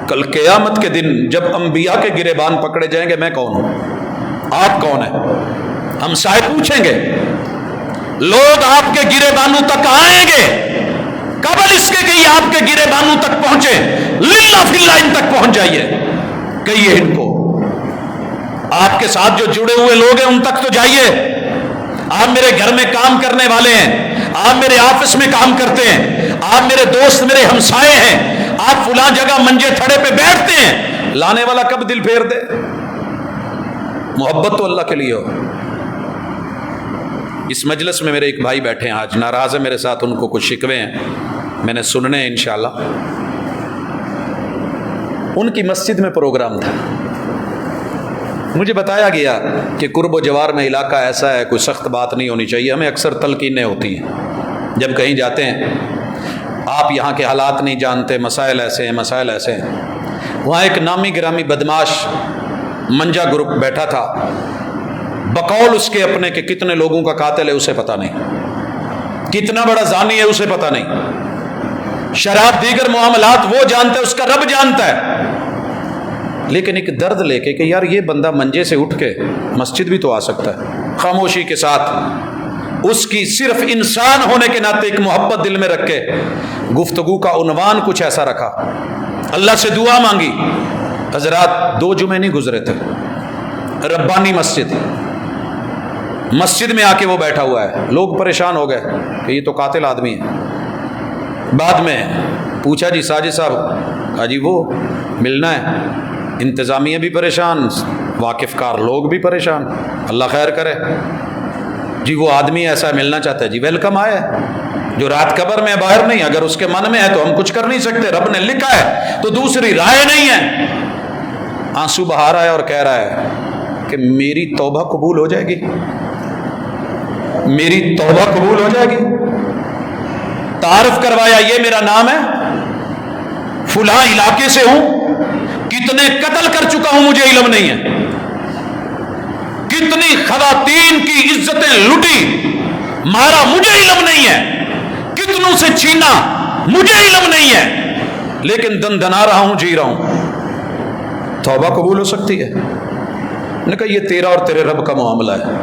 کل قیامت کے دن جب انبیاء کے گریبان پکڑے جائیں گے، میں کون ہوں، آپ کون ہیں، ہم سائے پوچھیں گے، لوگ آپ کے گریبانوں تک آئیں گے، قبل اس کے کہ یہ آپ کے گریبانوں تک پہنچے، للہ فی اللہ ان تک پہنچ جائیے، کہیے ان کو، آپ کے ساتھ جو جڑے ہوئے لوگ ہیں ان تک تو جائیے، آپ میرے گھر میں کام کرنے والے ہیں، آپ میرے آفس میں کام کرتے ہیں، آپ میرے دوست، میرے ہمسائے ہیں، آپ فلاں جگہ منجے تھڑے پہ بیٹھتے ہیں، لانے والا کب دل پھیر دے، محبت تو اللہ کے لیے ہو۔ اس مجلس میں میرے ایک بھائی بیٹھے ہیں، آج ناراض ہے میرے ساتھ، ان کو کچھ شکوے ہیں، میں نے سننے ہیں انشاءاللہ۔ ان کی مسجد میں پروگرام تھا، مجھے بتایا گیا کہ قرب و جوار میں علاقہ ایسا ہے، کوئی سخت بات نہیں ہونی چاہیے، ہمیں اکثر تلقینیں ہوتی ہیں جب کہیں جاتے ہیں، آپ یہاں کے حالات نہیں جانتے، مسائل ایسے ہیں، مسائل ایسے ہیں۔ وہاں ایک نامی گرامی بدماش منجا گروپ بیٹھا تھا، بقول اس کے اپنے کہ کتنے لوگوں کا قاتل ہے اسے پتہ نہیں، کتنا بڑا زانی ہے اسے پتہ نہیں، شراب دیگر معاملات وہ جانتا ہے، اس کا رب جانتا ہے، لیکن ایک درد لے کے کہ یار یہ بندہ منجے سے اٹھ کے مسجد بھی تو آ سکتا ہے، خاموشی کے ساتھ اس کی صرف انسان ہونے کے ناطے ایک محبت دل میں رکھ کے گفتگو کا عنوان کچھ ایسا رکھا، اللہ سے دعا مانگی۔ حضرات 2 جمعے نہیں گزرے تھے، ربانی مسجد میں آ کے وہ بیٹھا ہوا ہے، لوگ پریشان ہو گئے کہ یہ تو قاتل آدمی ہے۔ بعد میں پوچھا جی ساجد صاحب، کہا جی وہ ملنا ہے، انتظامیہ بھی پریشان، واقف کار لوگ بھی پریشان، اللہ خیر کرے، جی وہ آدمی ایسا ملنا چاہتا ہے، جی ویلکم آئے، جو رات قبر میں باہر نہیں، اگر اس کے من میں ہے تو ہم کچھ کر نہیں سکتے، رب نے لکھا ہے تو دوسری رائے نہیں ہے۔ آنسو بہا رہا ہے اور کہہ رہا ہے کہ میری توبہ قبول ہو جائے گی، میری توبہ قبول ہو جائے گی۔ تعارف کروایا، یہ میرا نام ہے، فلاں علاقے سے ہوں، کتنے قتل کر چکا ہوں مجھے علم نہیں ہے، کتنی خواتین کی عزتیں لٹی مارا مجھے علم نہیں ہے، کتنوں سے چھینا مجھے علم نہیں ہے، لیکن دندنا رہا ہوں، جی رہا ہوں، توبہ قبول ہو سکتی ہے؟ نے کہا یہ تیرا اور تیرے رب کا معاملہ ہے۔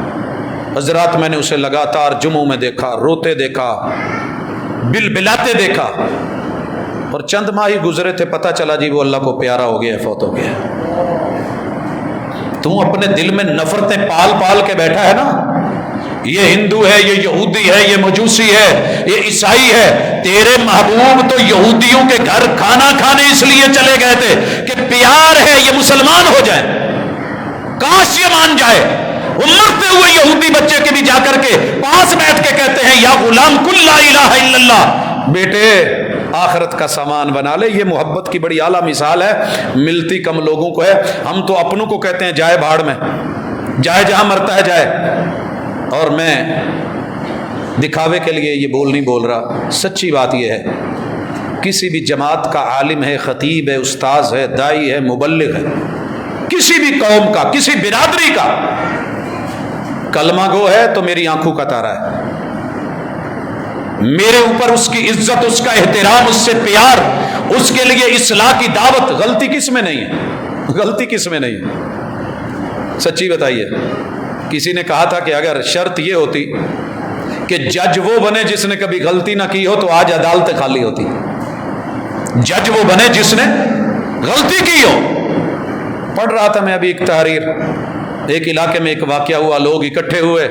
حضرات میں نے اسے لگاتار جمعوں میں دیکھا، روتے دیکھا، بلبلاتے دیکھا، اور چند ماہ ہی گزرے تھے، پتہ چلا جی وہ اللہ کو پیارا ہو گیا ہے، فوت ہو گیا ہے۔ تو اپنے دل میں نفرتیں پال پال کے بیٹھا ہے نا، یہ ہندو ہے، یہ یہودی ہے، یہ مجوسی ہے، یہ عیسائی ہے، تیرے محبوب تو یہودیوں کے گھر کھانا کھانے اس لیے چلے گئے تھے کہ پیار ہے یہ مسلمان ہو جائیں، کاش یہ مان جائے۔ وہ مرتے ہوئے یہودی بچے کے بھی جا کر کے پاس بیٹھ کے کہتے ہیں یا غلام کل لا الہ الا اللہ، بیٹے آخرت کا سامان بنا لے۔ یہ محبت کی بڑی اعلیٰ مثال ہے، ملتی کم لوگوں کو ہے، ہم تو اپنوں کو کہتے ہیں جائے بھاڑ میں، جائے جہاں مرتا ہے جائے۔ اور میں دکھاوے کے لیے یہ بول نہیں بول رہا، سچی بات یہ ہے، کسی بھی جماعت کا عالم ہے، خطیب ہے، استاذ ہے، دائی ہے، مبلغ ہے، کسی بھی قوم کا، کسی برادری کا کلمہ گو ہے تو میری آنکھوں کا تارا ہے، میرے اوپر اس کی عزت، اس کا احترام، اس سے پیار، اس کے لیے اصلاح کی دعوت۔ غلطی کس میں نہیں ہے؟ غلطی کس میں نہیں ہے؟ سچی بتائیے۔ کسی نے کہا تھا کہ اگر شرط یہ ہوتی کہ جج وہ بنے جس نے کبھی غلطی نہ کی ہو تو آج عدالتیں خالی ہوتی، جج وہ بنے جس نے غلطی کی ہو۔ پڑھ رہا تھا میں ابھی ایک تحریر، ایک علاقے میں ایک واقعہ ہوا، لوگ اکٹھے ہوئے،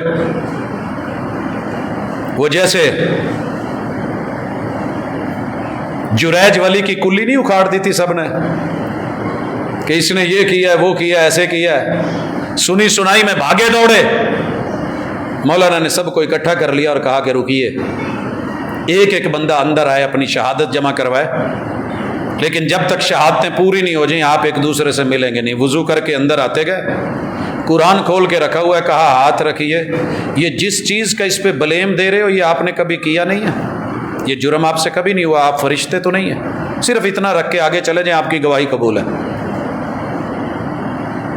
وہ جیسے جریج ولی کی کلی نہیں اکھاڑ دی تھی سب نے کہ اس نے یہ کیا ہے، وہ کیا ہے، ایسے کیا ہے، سنی سنائی میں بھاگے دوڑے۔ مولانا نے سب کو اکٹھا کر لیا اور کہا کہ رکیے، ایک ایک بندہ اندر آئے، اپنی شہادت جمع کروائے، لیکن جب تک شہادتیں پوری نہیں ہو جائیں آپ ایک دوسرے سے ملیں گے نہیں۔ وضو کر کے اندر آتے گئے، قرآن کھول کے رکھا ہوا ہے، کہا ہاتھ رکھیے، یہ جس چیز کا اس پہ بلیم دے رہے ہو یہ آپ نے کبھی کیا نہیں ہے، یہ جرم آپ سے کبھی نہیں ہوا، آپ فرشتے تو نہیں ہیں، صرف اتنا رکھ کے آگے چلے جائیں، آپ کی گواہی قبول ہے۔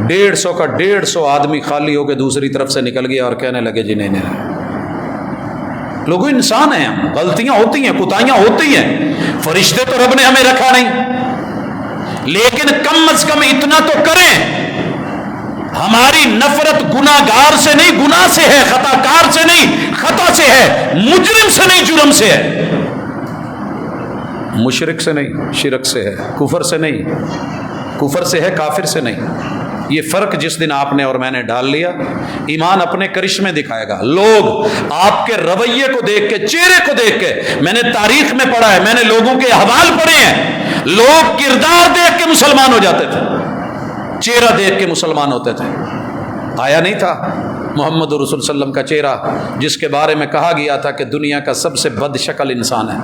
150 کا 150 آدمی خالی ہو کے دوسری طرف سے نکل گیا اور کہنے لگے جی نہیں، لوگوں انسان ہیں، غلطیاں ہوتی ہیں، کوتاہیاں ہوتی ہیں، فرشتے تو رب نے ہمیں رکھا نہیں، لیکن کم از کم اتنا تو کریں، ہماری نفرت گناہ گار سے نہیں، گناہ سے ہے، خطا کار سے نہیں، خطا سے ہے، مجرم سے نہیں، جرم سے ہے، مشرک سے نہیں، شرک سے ہے، کفر سے نہیں، کفر سے ہے، کافر سے نہیں۔ یہ فرق جس دن آپ نے اور میں نے ڈال لیا، ایمان اپنے کرشمے دکھائے گا۔ لوگ آپ کے رویے کو دیکھ کے، چہرے کو دیکھ کے، میں نے تاریخ میں پڑھا ہے، میں نے لوگوں کے احوال پڑھے ہیں، لوگ کردار دیکھ کے مسلمان ہو جاتے تھے، چہرہ دیکھ کے مسلمان ہوتے تھے۔ آیا نہیں تھا محمد رسول صلی اللہ علیہ وسلم کا چہرہ، جس کے بارے میں کہا گیا تھا کہ دنیا کا سب سے بد شکل انسان ہے،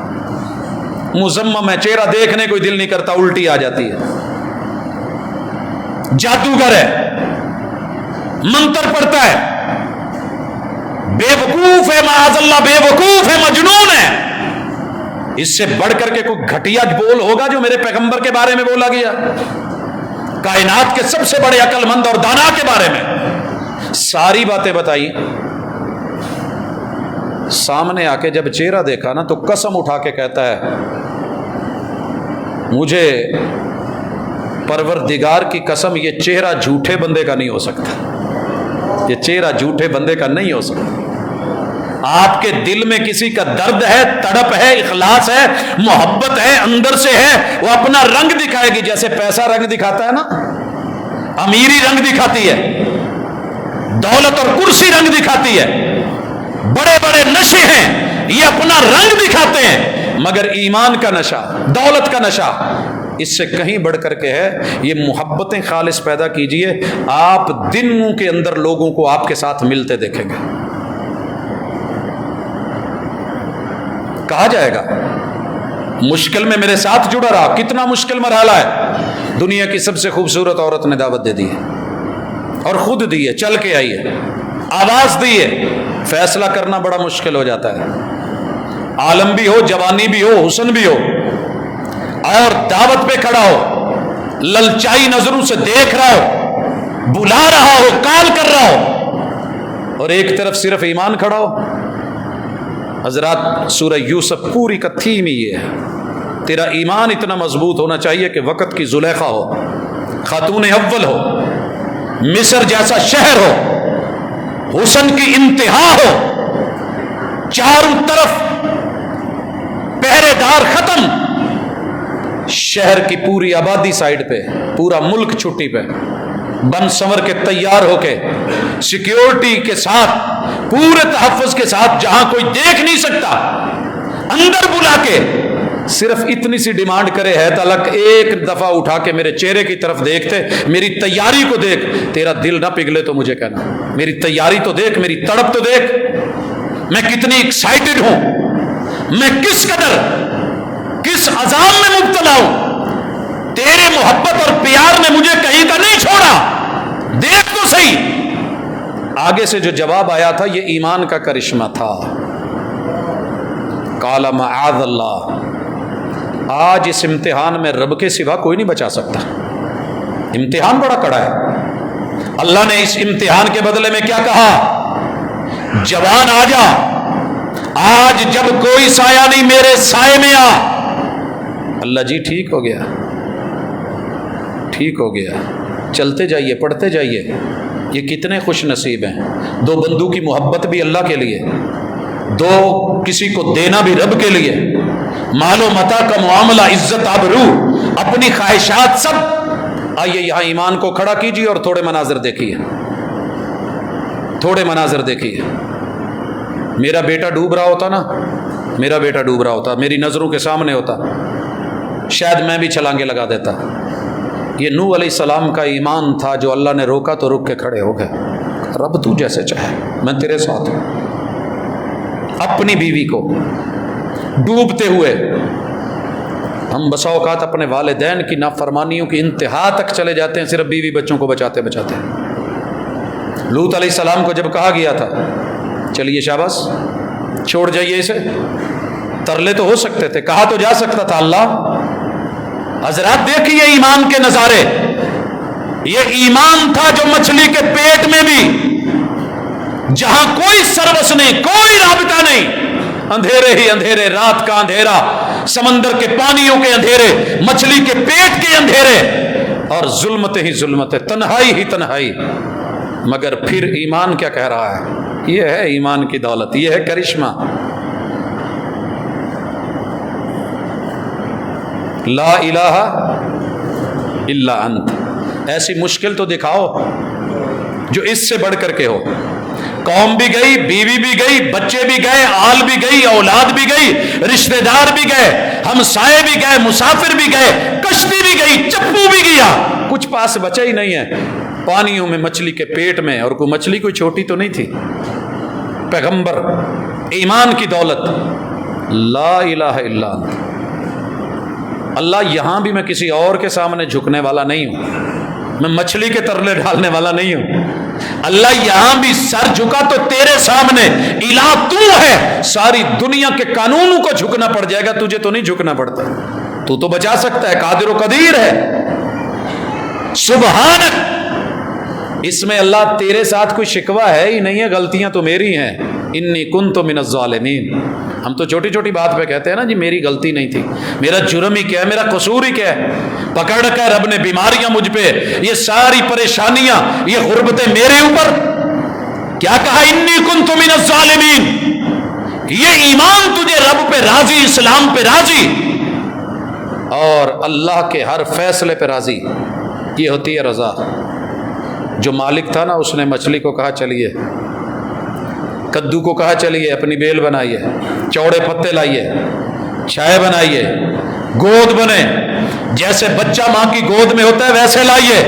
مذمم ہے، چہرہ دیکھنے کوئی دل نہیں کرتا، الٹی آ جاتی ہے، جادوگر ہے، منتر پڑتا ہے، بے وقوف ہے، معاذ اللہ بے وقوف ہے، مجنون ہے۔ اس سے بڑھ کر کے کوئی گھٹیا بول ہوگا جو میرے پیغمبر کے بارے میں بولا گیا، کائنات کے سب سے بڑے عقل مند اور دانا کے بارے میں ساری باتیں بتائی، سامنے آ کے جب چہرہ دیکھا نا تو قسم اٹھا کے کہتا ہے مجھے پروردگار کی قسم یہ چہرہ جھوٹے بندے کا نہیں ہو سکتا، یہ چہرہ جھوٹے بندے کا نہیں ہو سکتا۔ آپ کے دل میں کسی کا درد ہے، تڑپ ہے، اخلاص ہے، محبت ہے، اندر سے ہے، وہ اپنا رنگ دکھائے گی، جیسے پیسہ رنگ دکھاتا ہے نا، امیری رنگ دکھاتی ہے، دولت اور کرسی رنگ دکھاتی ہے، بڑے بڑے نشے ہیں یہ اپنا رنگ دکھاتے ہیں، مگر ایمان کا نشہ، دولت کا نشہ اس سے کہیں بڑھ کر کے ہے۔ یہ محبتیں خالص پیدا کیجئے، آپ دنوں کے اندر لوگوں کو آپ کے ساتھ ملتے دیکھیں گے۔ کہا جائے گا مشکل میں میرے ساتھ جڑا رہا، کتنا مشکل مرحلہ ہے، دنیا کی سب سے خوبصورت عورت نے دعوت دے دی ہے اور خود دی ہے، چل کے آئی ہے، آواز دی ہے، فیصلہ کرنا بڑا مشکل ہو جاتا ہے، عالم بھی ہو، جوانی بھی ہو، حسن بھی ہو، اور دعوت پہ کھڑا ہو، للچائی نظروں سے دیکھ رہا ہو، بلا رہا ہو، کال کر رہا ہو، اور ایک طرف صرف ایمان کھڑا ہو۔ حضرات سورہ یوسف پوری کا تھیم ہی یہ ہے، تیرا ایمان اتنا مضبوط ہونا چاہیے کہ وقت کی زلیخا ہو، خاتون اول ہو، مصر جیسا شہر ہو، حسن کی انتہا ہو، چاروں طرف پہرے دار ختم، شہر کی پوری آبادی سائڈ پہ، پورا ملک چھٹی پہ، بن سنور کے تیار ہو کے، سیکیورٹی کے ساتھ، پورے تحفظ کے ساتھ، جہاں کوئی دیکھ نہیں سکتا، اندر بلا کے صرف اتنی سی ڈیمانڈ کرے ہے تلک ایک دفعہ اٹھا کے میرے چہرے کی طرف دیکھتے، میری تیاری کو دیکھ، تیرا دل نہ پگھلے تو مجھے کہنا، میری تیاری تو دیکھ، میری تڑپ تو دیکھ، میں کتنی ایکسائٹڈ ہوں، میں کس قدر کس عذاب میں مبتلا ہوں، تیرے محبت اور پیار نے مجھے کہیں کا نہیں چھوڑا، دیکھ تو صحیح۔ آگے سے جو جواب آیا تھا یہ ایمان کا کرشمہ تھا، قال معاذ اللہ، آج اس امتحان میں رب کے سوا کوئی نہیں بچا سکتا، امتحان بڑا کڑا ہے۔ اللہ نے اس امتحان کے بدلے میں کیا کہا؟ جوان آ جا، آج جب کوئی سایہ نہیں میرے سائے میں آ۔ اللہ جی ٹھیک ہو گیا، ٹھیک ہو گیا، چلتے جائیے، پڑھتے جائیے، یہ کتنے خوش نصیب ہیں، دو بندوں کی محبت بھی اللہ کے لیے، دو کسی کو دینا بھی رب کے لیے، مال و متاع کا معاملہ، عزت آبرو، اپنی خواہشات سب۔ آئیے یہاں ایمان کو کھڑا کیجیے اور تھوڑے مناظر دیکھیے، تھوڑے مناظر دیکھیے۔ میرا بیٹا ڈوب رہا ہوتا نا، میرا بیٹا ڈوب رہا ہوتا، میری نظروں کے سامنے ہوتا، شاید میں بھی چھلانگے لگا دیتا۔ یہ نوح علیہ السلام کا ایمان تھا جو اللہ نے روکا تو رک کے کھڑے ہو گئے، رب تو جیسے چاہے میں تیرے ساتھ ہوں۔ اپنی بیوی کو ڈوبتے ہوئے، ہم بسا اوقات اپنے والدین کی نافرمانیوں کی انتہا تک چلے جاتے ہیں صرف بیوی بچوں کو بچاتے بچاتے، لوط علیہ السلام کو جب کہا گیا تھا چلیے شاباش چھوڑ جائیے اسے، ترلے تو ہو سکتے تھے، کہا تو جا سکتا تھا اللہ۔ حضرات دیکھیے ایمان کے نظارے، یہ ایمان تھا جو مچھلی کے پیٹ میں بھی، جہاں کوئی سروس نہیں، کوئی رابطہ نہیں، اندھیرے ہی اندھیرے، رات کا اندھیرا، سمندر کے پانیوں کے اندھیرے، مچھلی کے پیٹ کے اندھیرے، اور ظلمت ہی ظلمت ہے، تنہائی ہی تنہائی، مگر پھر ایمان کیا کہہ رہا ہے؟ یہ ہے ایمان کی دولت، یہ ہے کرشمہ۔ لا الہ الا انت، ایسی مشکل تو دکھاؤ جو اس سے بڑھ کر کے ہو۔ قوم بھی گئی، بیوی بھی گئی، بچے بھی گئے، آل بھی گئی، اولاد بھی گئی، رشتہ دار بھی گئے، ہمسائے بھی گئے، مسافر بھی گئے، کشتی بھی گئی، چپو بھی گیا، کچھ پاس بچا ہی نہیں ہے۔ پانیوں میں مچھلی کے پیٹ میں، اور کوئی مچھلی کوئی چھوٹی تو نہیں تھی۔ پیغمبر، ایمان کی دولت، لا الہ الا انت۔ اللہ یہاں بھی میں کسی اور کے سامنے جھکنے والا نہیں ہوں، میں مچھلی کے ترلے ڈالنے والا نہیں ہوں۔ اللہ یہاں بھی سر جھکا تو تیرے سامنے، الہ تو ہے، ساری دنیا کے قانونوں کو جھکنا پڑ جائے گا، تجھے تو نہیں جھکنا پڑتا، تو بچا سکتا ہے، قادر و قدیر ہے، سبحانک۔ اس میں اللہ تیرے ساتھ کوئی شکوہ ہے ہی نہیں ہے، غلطیاں تو میری ہیں، انی کنت من الظالمین۔ ہم تو چھوٹی چھوٹی بات پہ کہتے ہیں نا جی میری غلطی نہیں تھی، میرا جرم ہی کیا ہے، میرا قصور ہی کیا ہے، پکڑ رکھا ہے رب نے بیماریاں مجھ پہ، یہ ساری پریشانیاں، یہ غربتیں میرے اوپر۔ کیا کہا؟ انی کنت من الظالمین۔ یہ ایمان تجھے رب پہ راضی، اسلام پہ راضی، اور اللہ کے ہر فیصلے پہ راضی، یہ ہوتی ہے رضا۔ جو مالک تھا نا، اس نے مچھلی کو کہا چلیے، کدو کو کہا چلیے اپنی بیل بنائیے، چوڑے پتے لائیے، چائے بنائیے، گود بنے، جیسے بچہ ماں کی گود میں ہوتا ہے ویسے لائیے۔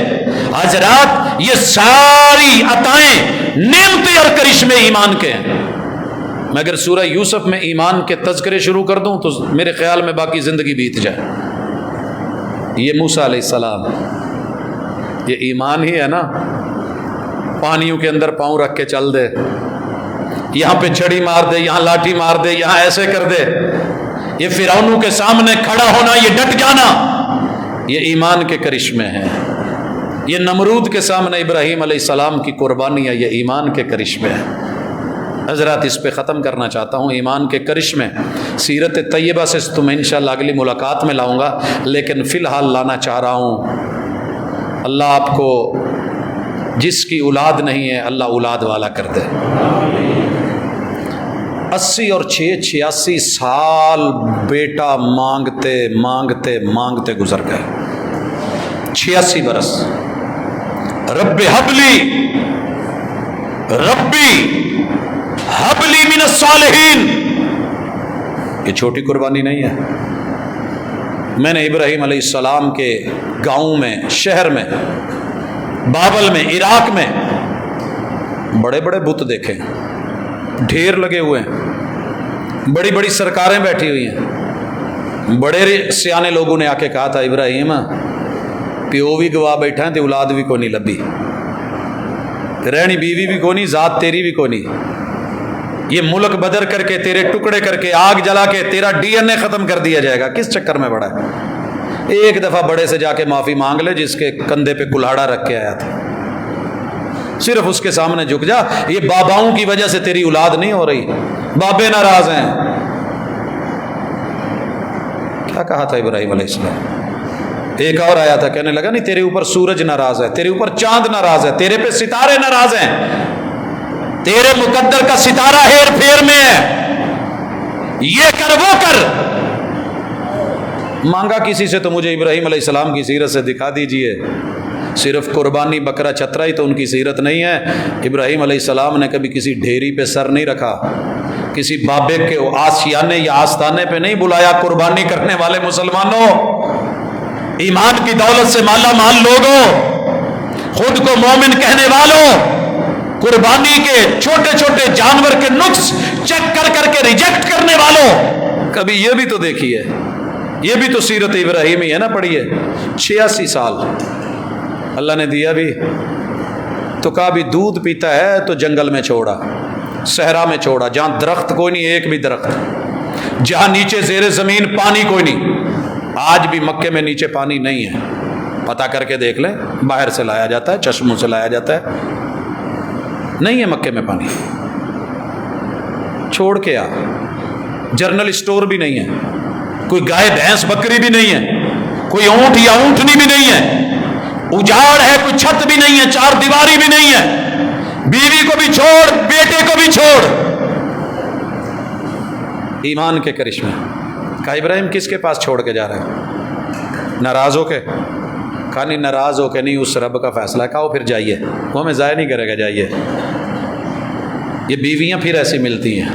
حضرات یہ ساری عطائیں، نعمتیں اور کرشمے ایمان کے ہیں۔ میں اگر سورہ یوسف میں ایمان کے تذکرے شروع کر دوں تو میرے خیال میں باقی زندگی بیت جائے۔ یہ موسیٰ علیہ السلام، یہ ایمان ہی ہے نا، پانیوں کے اندر پاؤں رکھ کے چل دے، یہاں پہ چھڑی مار دے، یہاں لاٹھی مار دے، یہاں ایسے کر دے، یہ فرعونوں کے سامنے کھڑا ہونا، یہ ڈٹ جانا، یہ ایمان کے کرشمے ہیں۔ یہ نمرود کے سامنے ابراہیم علیہ السلام کی قربانیاں، یہ ایمان کے کرشمے ہیں۔ حضرات اس پہ ختم کرنا چاہتا ہوں، ایمان کے کرشمے۔ سیرت طیبہ سے تمہیں انشاءاللہ اگلی ملاقات میں لاؤں گا، لیکن فی الحال لانا چاہ رہا ہوں، اللہ آپ کو جس کی اولاد نہیں ہے اللہ اولاد والا کر دے۔ 80 اور 86 سال بیٹا مانگتے مانگتے مانگتے گزر گئے، 86 برس۔ رب حبلی، ربی حبلی من الصالحین، یہ چھوٹی قربانی نہیں ہے۔ میں نے ابراہیم علیہ السلام کے گاؤں میں، شہر میں، بابل میں، عراق میں بڑے بڑے بت دیکھے، ڈھیر لگے ہوئے ہیں، بڑی بڑی سرکاریں بیٹھی ہوئی ہیں۔ بڑے سیانے لوگوں نے آ کے کہا تھا ابراہیم پیو بھی گواہ بیٹھا ہے تے اولاد بھی کوئی نہیں لبھی، رہنی بیوی بھی کوئی نہیں، ذات تیری بھی کوئی نہیں، یہ ملک بدر کر کے، تیرے ٹکڑے کر کے، آگ جلا کے تیرا ڈی این اے ختم کر دیا جائے گا، کس چکر میں پڑا ہے؟ ایک دفعہ بڑے سے جا کے معافی مانگ لے جس کے کندھے پہ کلاڑا رکھ کے آیا تھا، صرف اس کے سامنے جھک جا، یہ باباؤں کی وجہ سے تیری اولاد نہیں ہو رہی، بابے ناراض ہیں۔ کیا کہا تھا ابراہیم علیہ السلام؟ ایک اور آیا تھا، کہنے لگا نہیں تیرے اوپر سورج ناراض ہے، تیرے اوپر چاند ناراض ہے، تیرے پہ ستارے ناراض ہیں، تیرے مقدر کا ستارہ ہیر پھیر میں ہے، یہ کر وہ کر۔ مانگا کسی سے تو مجھے ابراہیم علیہ السلام کی سیرت سے دکھا دیجئے، صرف قربانی بکرا چترا ہی تو ان کی سیرت نہیں ہے۔ ابراہیم علیہ السلام نے کبھی کسی ڈھیری پہ سر نہیں رکھا، کسی بابے کے آشیانے یا آستانے پہ نہیں بلایا۔ قربانی کرنے والے مسلمانوں، ایمان کی دولت سے مالا مال لوگوں، خود کو مومن کہنے والوں، قربانی کے چھوٹے چھوٹے جانور کے نقص چیک کر کر کے ریجیکٹ کرنے والوں، کبھی یہ بھی تو دیکھیے، یہ بھی تو سیرت ابراہیمی ہے نا، پڑھیے 86 سال اللہ نے دیا بھی، تو کہا بھی دودھ پیتا ہے تو جنگل میں چھوڑا، صحرا میں چھوڑا، جہاں درخت کوئی نہیں، ایک بھی درخت، جہاں نیچے زیر زمین پانی کوئی نہیں۔ آج بھی مکے میں نیچے پانی نہیں ہے، پتہ کر کے دیکھ لیں، باہر سے لایا جاتا ہے، چشموں سے لایا جاتا ہے، نہیں ہے مکے میں پانی۔ چھوڑ کے آ، جنرل اسٹور بھی نہیں ہے، کوئی گائے بھینس بکری بھی نہیں ہے، کوئی اونٹ یا اونٹنی بھی نہیں ہے، اجاڑ ہے، کوئی چھت بھی نہیں ہے، چار دیواری بھی نہیں ہے، بیوی کو بھی چھوڑ، بیٹے کو بھی چھوڑ۔ ایمان کے کرشمے۔ کہا ابراہیم کس کے پاس چھوڑ کے جا رہے ہیں؟ ناراض ہو کے؟ کہا نہیں ناراض ہو کے نہیں، اس رب کا فیصلہ ہے۔ کہا پھر جائیے، وہ ہمیں ضائع نہیں کرے گا، جائیے۔ یہ بیویاں پھر ایسی ملتی ہیں،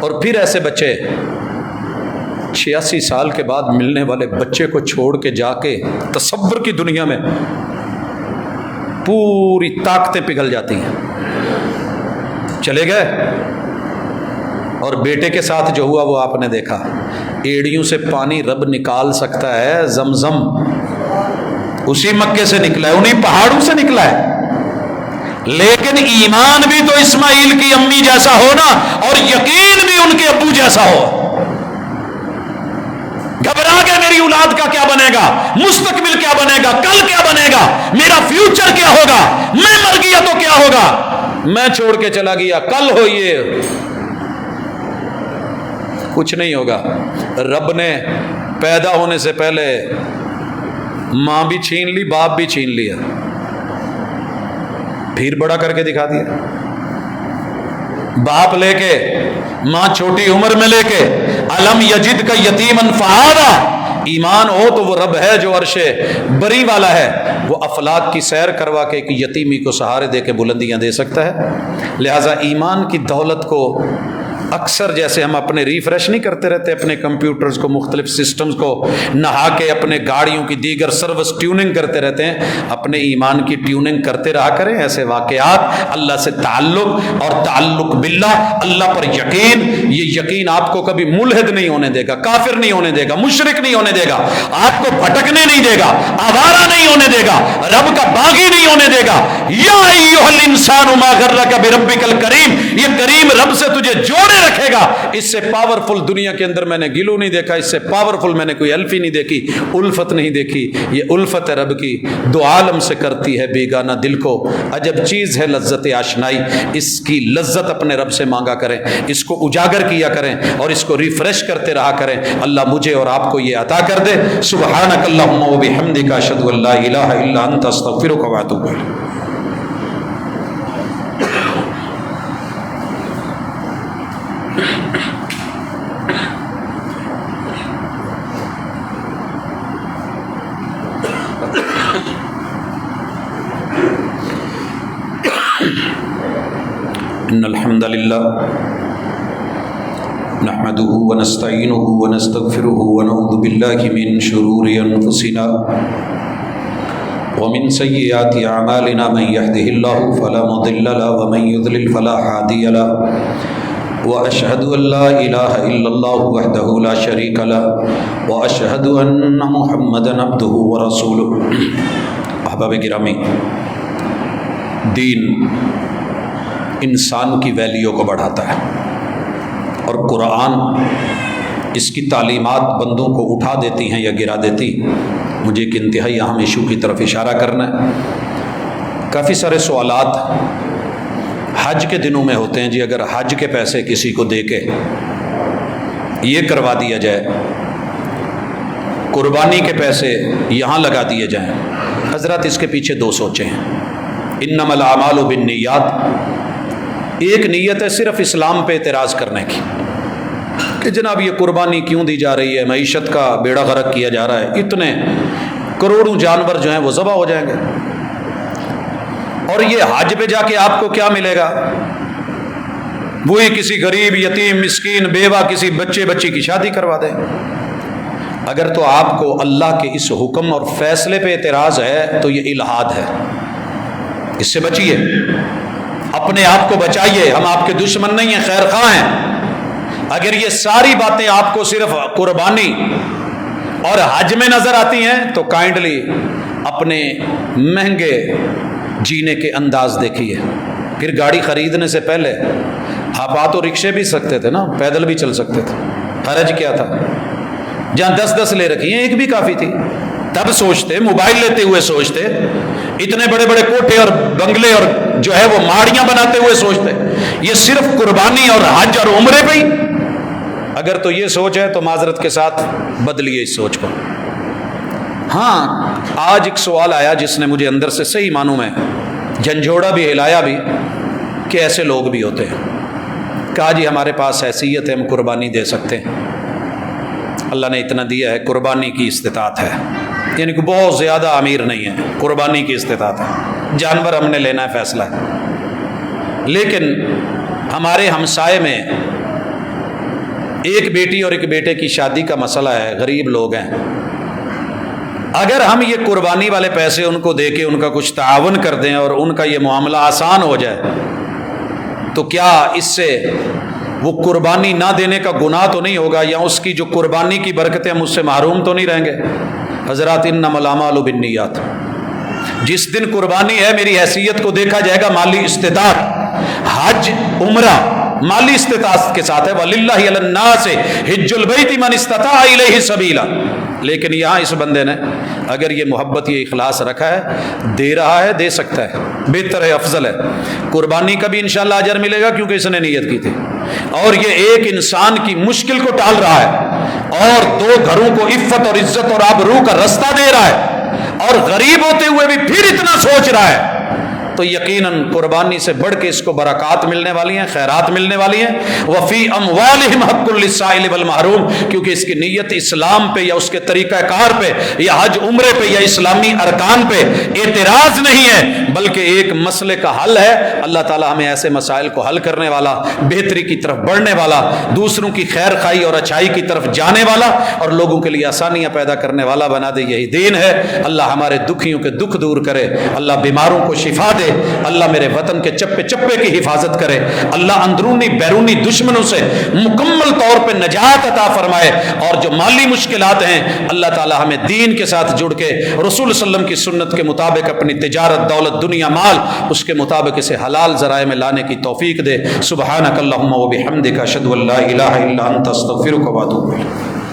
اور پھر ایسے بچے 86 سال کے بعد ملنے والے بچے کو چھوڑ کے جا کے تصور کی دنیا میں پوری طاقتیں پگھل جاتی ہیں۔ چلے گئے، اور بیٹے کے ساتھ جو ہوا وہ آپ نے دیکھا، ایڑیوں سے پانی رب نکال سکتا ہے، زمزم اسی مکے سے نکلا ہے، انہیں پہاڑوں سے نکلا ہے، لیکن ایمان بھی تو اسماعیل کی امی جیسا ہو نا، اور یقین بھی ان کے ابو جیسا ہو۔ گھبرا کے میری اولاد کا کیا بنے گا، مستقبل کیا بنے گا، کل کیا بنے گا، میرا فیوچر کیا ہوگا، میں مر گیا تو کیا ہوگا، میں چھوڑ کے چلا گیا، کل ہو یہ کچھ نہیں ہوگا۔ رب نے پیدا ہونے سے پہلے ماں بھی چھین لی، باپ بھی چھین لیا، پھر بڑا کر کے دکھا دیا۔ باپ لے کے، ماں چھوٹی عمر میں لے کے، الم یجد کا یتیمن فہادا، ایمان ہو تو وہ رب ہے جو عرش بری والا ہے، وہ افلاک کی سیر کروا کے ایک یتیمی کو سہارے دے کے بلندیاں دے سکتا ہے۔ لہٰذا ایمان کی دولت کو اکثر جیسے ہم اپنے ریفریش نہیں کرتے رہتے اپنے کمپیوٹرز کو، مختلف سسٹمز کو، نہا کے اپنے گاڑیوں کی دیگر سروس ٹیوننگ کرتے رہتے ہیں، اپنے ایمان کی ٹیوننگ کرتے رہا کریں۔ ایسے واقعات، اللہ سے تعلق اور تعلق باللہ، اللہ پر یقین، یہ یقین آپ کو کبھی ملحد نہیں ہونے دے گا، کافر نہیں ہونے دے گا، مشرک نہیں ہونے دے گا، آپ کو بھٹکنے نہیں دے گا، آوارہ نہیں ہونے دے گا، رب کا باغی نہیں ہونے دے گا۔ یا ایھا الانسان ما غرک بربک الکریم، یہ کریم رب سے تجھے جوڑے رکھے گا۔ اس سے پاورفل دنیا کے اندر میں نے گلو نہیں دیکھا، اس سے پاورفل میں نے کوئی الفی نہیں دیکھی، الفت نہیں دیکھی۔ یہ الفت ہے رب کی، دو عالم سے کرتی ہے بیگانہ دل کو، عجب چیز ہے لذت آشنائی۔ اس کی لذت اپنے رب سے مانگا کریں، اس کو اجاگر کیا کریں، اور اس کو ریفریش کرتے رہا کریں۔ اللہ مجھے اور آپ کو یہ عطا کر دے۔ سبحانک اللہم و بحمدک، اشہد ان لا الہ الا انت، استغفرک و اتوب الیک۔ ان الحمد للہ نحمده ونستعینه ونستغفره ونعوذ باللہ من شرور انفسنا ومن سیئات اعمالنا، من يهده الله فلا مضل له ومن يضلل فلا هادي له، واشهد ان لا الہ الا اللہ وحدہ لا شریک له، واشهد ان محمدا عبدہ ورسولہ۔ احباب گرامی، دین انسان کی ویلیو کو بڑھاتا ہے، اور قرآن اس کی تعلیمات بندوں کو اٹھا دیتی ہیں یا گرا دیتی۔ مجھے ایک انتہائی اہم ایشو کی طرف اشارہ کرنا ہے۔ کافی سارے سوالات حج کے دنوں میں ہوتے ہیں، جی اگر حج کے پیسے کسی کو دے کے یہ کروا دیا جائے، قربانی کے پیسے یہاں لگا دیے جائیں۔ حضرات اس کے پیچھے دو سوچیں ہیں۔ انما الاعمال بالنیات، ایک نیت ہے صرف اسلام پہ اعتراض کرنے کی کہ جناب یہ قربانی کیوں دی جا رہی ہے، معیشت کا بیڑا غرق کیا جا رہا ہے، اتنے کروڑوں جانور جو ہیں وہ ذبح ہو جائیں گے، اور یہ حج پہ جا کے آپ کو کیا ملے گا؟ وہی کسی غریب، یتیم، مسکین، بیوہ کسی بچی کی شادی کروا دیں۔ اگر تو آپ کو اللہ کے اس حکم اور فیصلے پہ اعتراض ہے تو یہ الحاد ہے، اس سے بچیے، اپنے آپ کو بچائیے۔ ہم آپ کے دشمن نہیں ہیں، خیر خواہ ہیں۔ اگر یہ ساری باتیں آپ کو صرف قربانی اور حج میں نظر آتی ہیں تو کائنڈلی اپنے مہنگے جینے کے انداز دیکھیے. پھر گاڑی خریدنے سے پہلے آپ آٹو رکشے بھی سکتے تھے نا, پیدل بھی چل سکتے تھے, حرج کیا تھا؟ جہاں 10 لے رکھی ہیں ایک بھی کافی تھی. تب سوچتے, موبائل لیتے ہوئے سوچتے, اتنے بڑے بڑے کوٹھے اور بنگلے اور جو ہے وہ ماڑیاں بناتے ہوئے سوچتے. یہ صرف قربانی اور حج اور عمرے پہ ہی. اگر تو یہ سوچ ہے تو معذرت کے ساتھ بدلیے اس سوچ کو. ہاں, آج ایک سوال آیا جس نے مجھے اندر سے صحیح معنوں میں جھنجھوڑا بھی, ہلایا بھی, کہ ایسے لوگ بھی ہوتے ہیں. کہا جی ہمارے پاس حیثیت ہے, ہم قربانی دے سکتے ہیں, اللہ نے اتنا دیا ہے, قربانی کی استطاعت ہے, یعنی کہ بہت زیادہ امیر نہیں ہے, قربانی کی استطاعت ہے, جانور ہم نے لینا ہے, فیصلہ ہے. لیکن ہمارے ہمسائے میں ایک بیٹی اور ایک بیٹے کی شادی کا مسئلہ ہے, غریب لوگ ہیں. اگر ہم یہ قربانی والے پیسے ان کو دے کے ان کا کچھ تعاون کر دیں اور ان کا یہ معاملہ آسان ہو جائے, تو کیا اس سے وہ قربانی نہ دینے کا گناہ تو نہیں ہوگا, یا اس کی جو قربانی کی برکتیں ہم اس سے محروم تو نہیں رہیں گے؟ حضرات, انما الاعمال بالنیات. جس دن قربانی ہے میری حیثیت کو دیکھا جائے گا مالی استطاعت. حج عمرہ مالی استطاعت کے ساتھ ہے, وَلِلَّهِ عَلَى النَّاسِ حِجُّ الْبَيْتِ مَنِ اسْتَطَاعَ إِلَيْهِ سَبِيلًا. لیکن یہاں اس بندے نے اگر یہ محبت, یہ اخلاص رکھا ہے, دے رہا ہے, دے سکتا ہے, بہتر ہے, افضل ہے. قربانی کا بھی انشاءاللہ اجر ملے گا کیونکہ اس نے نیت کی تھی, اور یہ ایک انسان کی مشکل کو ٹال رہا ہے, اور 2 گھروں کو عفت اور عزت اور آبرو کا رستہ دے رہا ہے, اور غریب ہوتے ہوئے بھی پھر اتنا سوچ رہا ہے. تو یقیناً قربانی سے بڑھ کے اس کو برکات ملنے والی ہیں, خیرات ملنے والی ہیں. وفی اموالہم حق للسائل والمحروم, کیونکہ اس کی نیت اسلام پہ یا اس کے طریقہ کار پہ یا حج عمرے پہ یا اسلامی ارکان پہ اعتراض نہیں ہے, بلکہ ایک مسئلے کا حل ہے. اللہ تعالی ہمیں ایسے مسائل کو حل کرنے والا, بہتری کی طرف بڑھنے والا, دوسروں کی خیر خائی اور اچھائی کی طرف جانے والا اور لوگوں کے لیے آسانیاں پیدا کرنے والا بنا دے. یہی دین ہے. اللہ ہمارے دکھیوں کے دکھ دور کرے, اللہ بیماروں کو شفا دے, اللہ میرے وطن کے چپے چپے کی حفاظت کرے, اللہ اندرونی بیرونی دشمنوں سے مکمل طور پہ نجات عطا فرمائے, اور جو مالی مشکلات ہیں اللہ تعالی ہمیں دین کے ساتھ جڑ کے رسول صلی اللہ علیہ وسلم کی سنت کے مطابق اپنی تجارت, دولت, دنیا, مال اس کے مطابق اسے حلال ذرائع میں لانے کی توفیق دے. سبحانک اللہم و بحمدک اشہد ان لا الہ الا انت استغفرک و اتوب الیک.